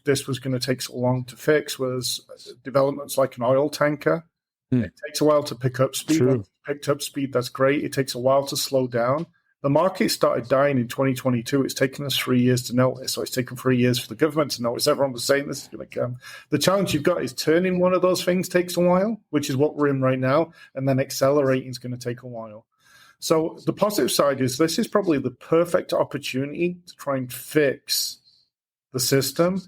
this was going to take so long to fix. Was developments like an oil tanker. It takes a while to pick up speed. True. Once it's picked up speed, that's great. It takes a while to slow down. The market started dying in 2022. It's taken us 3 years to notice. So it's taken 3 years for the government to notice. Everyone was saying this is going to come. The challenge you've got is turning one of those things takes a while, which is what we're in right now. And then accelerating is going to take a while. So the positive side is this is probably the perfect opportunity to try and fix the system.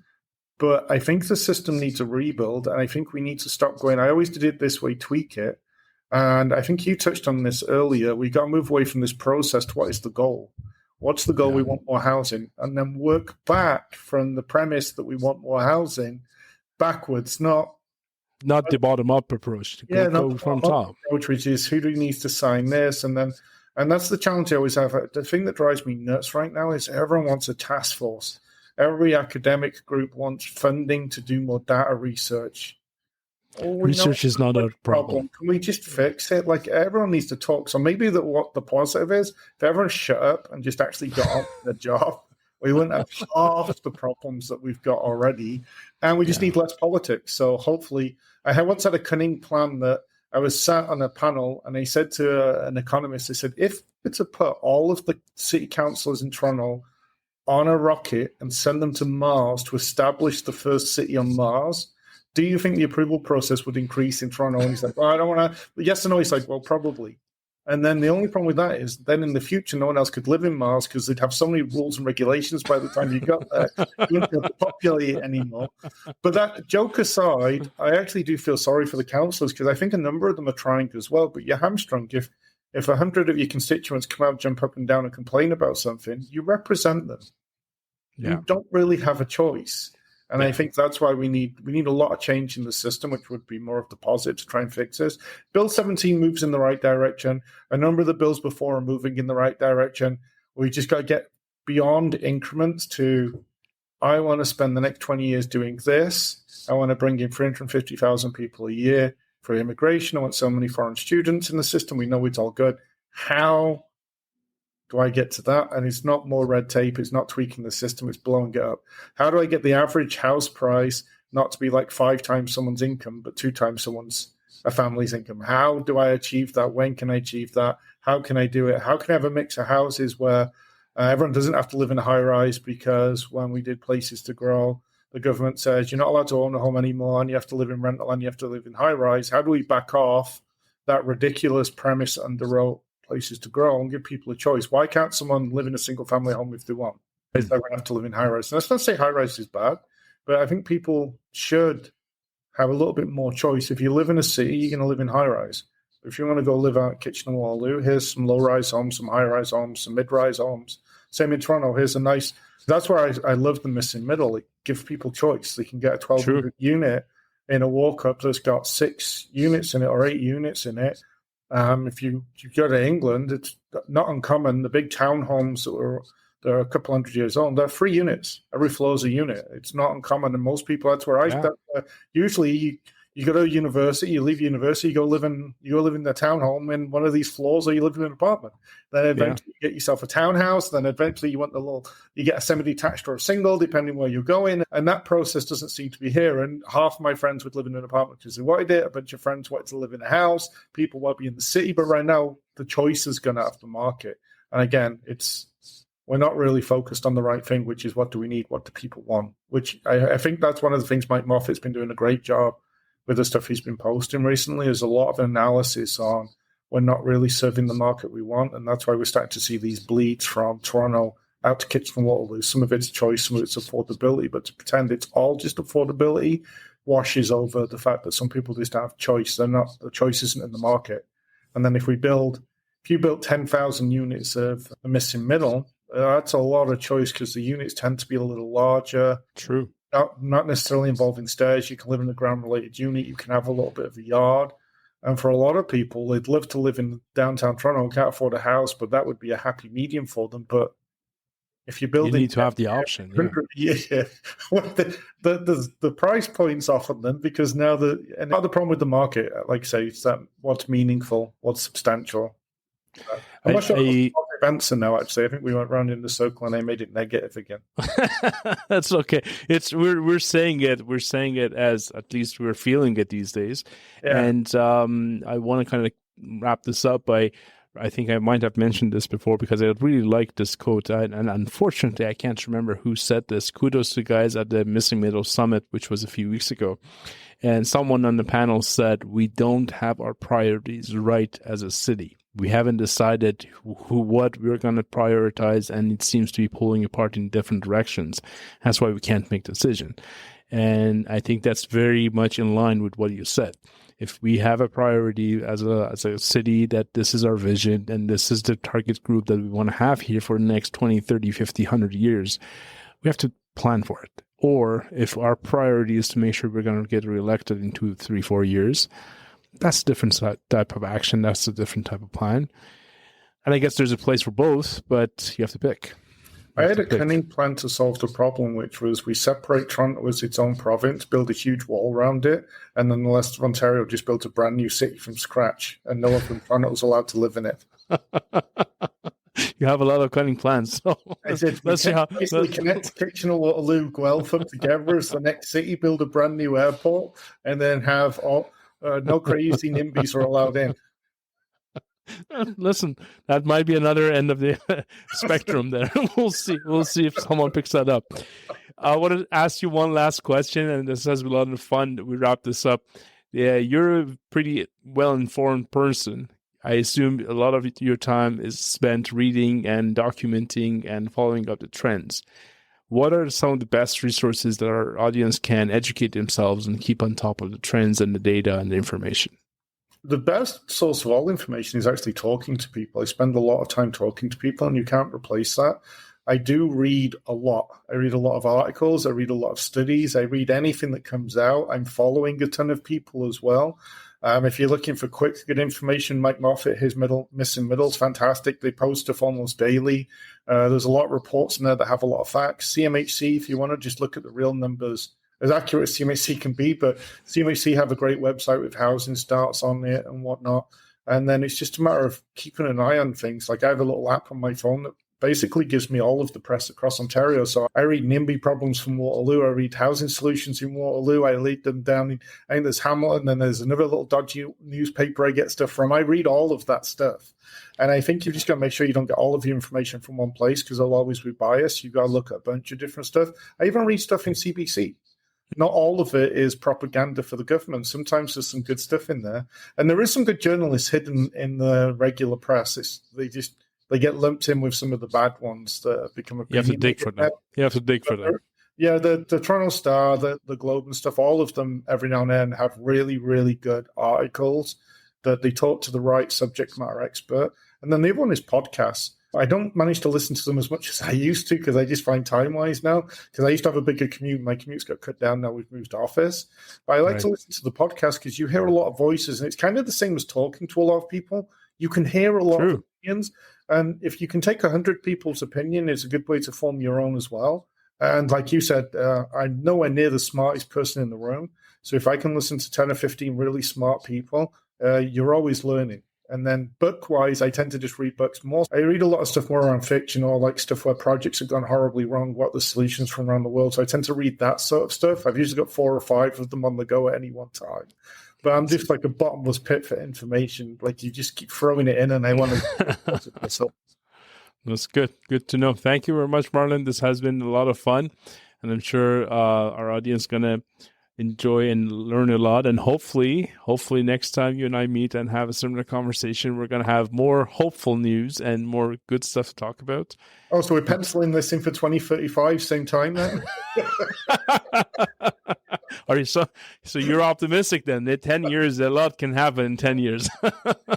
But I think the system needs a rebuild. And I think we need to stop going, I always did it this way, tweak it. And I think you touched on this earlier. We got to move away from this process to what is the goal. What's the goal? Yeah. We want more housing. And then work back from the premise that we want more housing backwards, not the bottom-up approach. Go from top. Which is who needs to sign this, and that's the challenge I always have. The thing that drives me nuts right now is everyone wants a task force. Every academic group wants funding to do more data research. Research is not a problem. Can we just fix it? Like, everyone needs to talk. So maybe what the positive is, if everyone shut up and just actually got on with their job, we wouldn't have half the problems that we've got already. And we just need less politics. So hopefully, I once had a cunning plan that I was sat on a panel and I said to an economist, I said, if it's to put all of the city councillors in Toronto on a rocket and send them to Mars to establish the first city on Mars, do you think the approval process would increase in Toronto? And he's like, well, I don't want to. Yes or no? He's like, well, probably. And then the only problem with that is then in the future, no one else could live in Mars because they'd have so many rules and regulations by the time you got there. You wouldn't be able to populate it anymore. But that joke aside, I actually do feel sorry for the councillors because I think a number of them are trying as well. But you're hamstrung. If 100 of your constituents come out, jump up and down and complain about something, you represent them. Yeah. You don't really have a choice. And I think that's why we need a lot of change in the system, which would be more of the positive to try and fix this. Bill 17 moves in the right direction. A number of the bills before are moving in the right direction. We just got to get beyond increments to, I want to spend the next 20 years doing this. I want to bring in 350,000 people a year for immigration. I want so many foreign students in the system. We know it's all good. How do I get to that? And it's not more red tape. It's not tweaking the system. It's blowing it up. How do I get the average house price not to be like 5 times someone's income, but 2 times a family's income? How do I achieve that? When can I achieve that? How can I do it? How can I have a mix of houses where everyone doesn't have to live in a high rise? Because when we did Places to Grow, the government says you're not allowed to own a home anymore and you have to live in rental and you have to live in high rise. How do we back off that ridiculous premise that underwrote Places to Grow and give people a choice? Why can't someone live in a single family home if they want? They're going to have to live in high rise. And let's not say high rise is bad, but I think people should have a little bit more choice. If you live in a city, you're going to live in high rise. If you want to go live out Kitchener-Waterloo, here's some low rise homes, some high rise homes, some mid rise homes. Same in Toronto. Here's a nice. That's where I love the missing middle. It gives people choice. They can get a 1,200 unit in a walk up that's got 6 units in it or 8 units in it. If you go to England, it's not uncommon. The big townhomes that are a couple hundred years old, they're 3 units. Every floor is a unit. It's not uncommon. And most people, that's where usually you go to university, you leave university, you go live in the townhome in one of these floors, or you live in an apartment. Then eventually you get yourself a townhouse. Then eventually you get a semi-detached or a single, depending where you're going. And that process doesn't seem to be here. And half of my friends would live in an apartment because they wanted it. A bunch of friends wanted to live in a house. People want to be in the city. But right now, the choice is going to have the market. And again, we're not really focused on the right thing, which is what do we need? What do people want? Which I think that's one of the things Mike Moffat's been doing a great job with the stuff he's been posting recently. There's a lot of analysis on we're not really serving the market we want. And that's why we're starting to see these bleeds from Toronto out to Kitchener-Waterloo. Some of it's choice, some of it's affordability. But to pretend it's all just affordability washes over the fact that some people just have choice. The choice isn't in the market. And then if you built 10,000 units of the missing middle, that's a lot of choice because the units tend to be a little larger. True. Not necessarily involving stairs. You can live in a ground-related unit. You can have a little bit of a yard. And for a lot of people, they'd love to live in downtown Toronto, can't afford a house, but that would be a happy medium for them. But if you're building... You need to have the option. Yeah. The price point's off on them because now the problem with the market, like I say, is that what's meaningful, what's substantial. I'm not sure events now, actually. I think we went round in the circle and they made it negative again. That's okay. We're saying it. We're saying it as at least we're feeling it these days. Yeah. And I want to kind of wrap this up by, I think I might have mentioned this before because I really like this quote. And unfortunately, I can't remember who said this. Kudos to guys at the Missing Middle Summit, which was a few weeks ago. And someone on the panel said, we don't have our priorities right as a city. We haven't decided what we're going to prioritize, and it seems to be pulling apart in different directions. That's why we can't make a decision. And I think that's very much in line with what you said. If we have a priority as a city that this is our vision and this is the target group that we want to have here for the next 20, 30, 50, 100 years, we have to plan for it. Or if our priority is to make sure we're going to get reelected in 2, 3, 4 years, that's a different type of action. That's a different type of plan. And I guess there's a place for both, but you have to pick. I had a cunning plan to solve the problem, which was we separate Toronto as its own province, build a huge wall around it, and then the rest of Ontario just built a brand new city from scratch, and no one from Toronto was allowed to live in it. You have a lot of cunning plans. So I said, basically connect Kitchener, Waterloo, Guelph up together as the next city, build a brand new airport, and then have no crazy NIMBYs are allowed in. Listen, that might be another end of the spectrum there. We'll see if someone picks that up. I want to ask you one last question, and this has been a lot of fun. We wrap this up. Yeah, you're a pretty well-informed person. I assume a lot of your time is spent reading and documenting and following up the trends. What are some of the best resources that our audience can educate themselves and keep on top of the trends and the data and the information? The best source of all information is actually talking to people. I spend a lot of time talking to people, and you can't replace that. I do read a lot. I read a lot of articles. I read a lot of studies. I read anything that comes out. I'm following a ton of people as well. If you're looking for quick, good information, Mike Moffat, his Missing Middle's fantastic. They post stuff almost daily. There's a lot of reports in there that have a lot of facts. CMHC, if you want to just look at the real numbers, as accurate as CMHC can be, but CMHC have a great website with housing starts on it and whatnot. And then it's just a matter of keeping an eye on things. Like I have a little app on my phone that basically gives me all of the press across Ontario. So I read NIMBY problems from Waterloo. I read housing solutions in Waterloo. I read them down in, I think there's Hamilton, and there's another little dodgy newspaper I get stuff from. I read all of that stuff. And I think you've just got to make sure you don't get all of your information from one place because there'll always be bias. You've got to look at a bunch of different stuff. I even read stuff in CBC. Not all of it is propaganda for the government. Sometimes there's some good stuff in there. And there is some good journalists hidden in the regular press. They get lumped in with some of the bad ones that become You have to dig for them. Yeah, the Toronto Star, the Globe and stuff, all of them every now and then have really, really good articles that they talk to the right subject matter expert. And then the other one is podcasts. I don't manage to listen to them as much as I used to because I just find time-wise now, because I used to have a bigger commute. My commute's got cut down now. We've moved office. But I like to listen to the podcast because you hear a lot of voices, and it's kind of the same as talking to a lot of people. You can hear a lot of opinions. And if you can take 100 people's opinion, it's a good way to form your own as well. And like you said, I'm nowhere near the smartest person in the room. So if I can listen to 10 or 15 really smart people, you're always learning. And then book-wise, I tend to just read books more. I read a lot of stuff more around fiction or like stuff where projects have gone horribly wrong, what are the solutions from around the world. So I tend to read that sort of stuff. I've usually got 4 or 5 of them on the go at any one time. But I'm just like a bottomless pit for information. Like you just keep throwing it in, and I want to myself. That's good. Good to know. Thank you very much, Marlon. This has been a lot of fun, and I'm sure our audience is going to enjoy and learn a lot. And hopefully next time you and I meet and have a similar conversation, we're going to have more hopeful news and more good stuff to talk about. Oh, so we're penciling this in for 2035, same time then? Are you so you're optimistic then? In 10 years, a lot can happen in 10 years.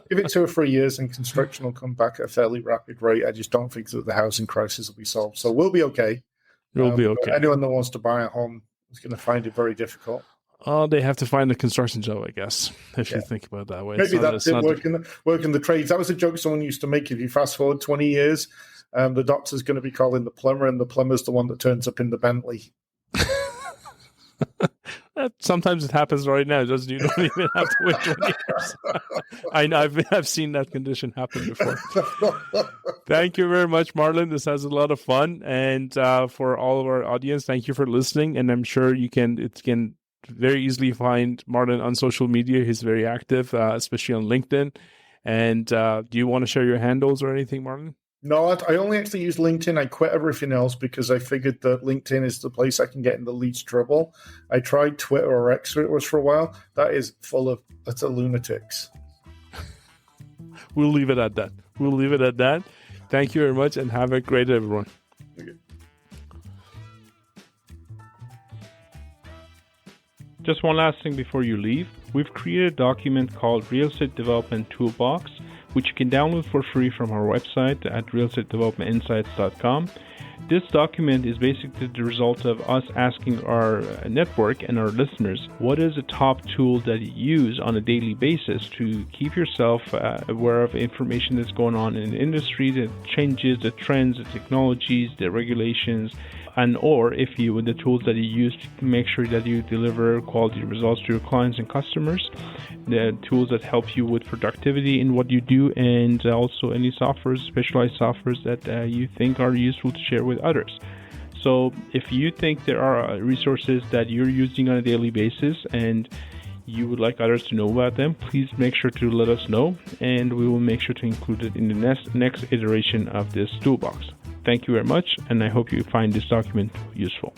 Give it 2 or 3 years and construction will come back at a fairly rapid rate. I just don't think that the housing crisis will be solved. So we'll be okay. We'll be okay. Anyone that wants to buy a home is going to find it very difficult. Oh, they have to find a construction job, I guess, if you think about it that way. Maybe that's it, working the trades. That was a joke someone used to make. If you fast forward 20 years, the doctor's going to be calling the plumber, and the plumber's the one that turns up in the Bentley. Sometimes it happens right now. You don't even have to wait 20 years. I know. I've seen that condition happen before. Thank you very much, Marlon. This has a lot of fun. And for all of our audience, thank you for listening. And I'm sure you can very easily find Marlon on social media. He's very active, especially on LinkedIn. And do you want to share your handles or anything, Marlon? No, I only actually use LinkedIn. I quit everything else because I figured that LinkedIn is the place I can get in the least trouble. I tried Twitter or X for a while. That is full of utter lunatics. We'll leave it at that. Thank you very much, and have a great day, everyone. Okay. Just one last thing before you leave. We've created a document called Real Estate Development Toolbox, which you can download for free from our website at realestatedevelopmentinsights.com. This document is basically the result of us asking our network and our listeners, what is a top tool that you use on a daily basis to keep yourself aware of information that's going on in the industry, the changes, the trends, the technologies, the regulations, and or if you with the tools that you use to make sure that you deliver quality results to your clients and customers, the tools that help you with productivity in what you do, and also any softwares, specialized softwares that you think are useful to share with others. So if you think there are resources that you're using on a daily basis and you would like others to know about them, please make sure to let us know, and we will make sure to include it in the next iteration of this toolbox. Thank you very much, and I hope you find this document useful.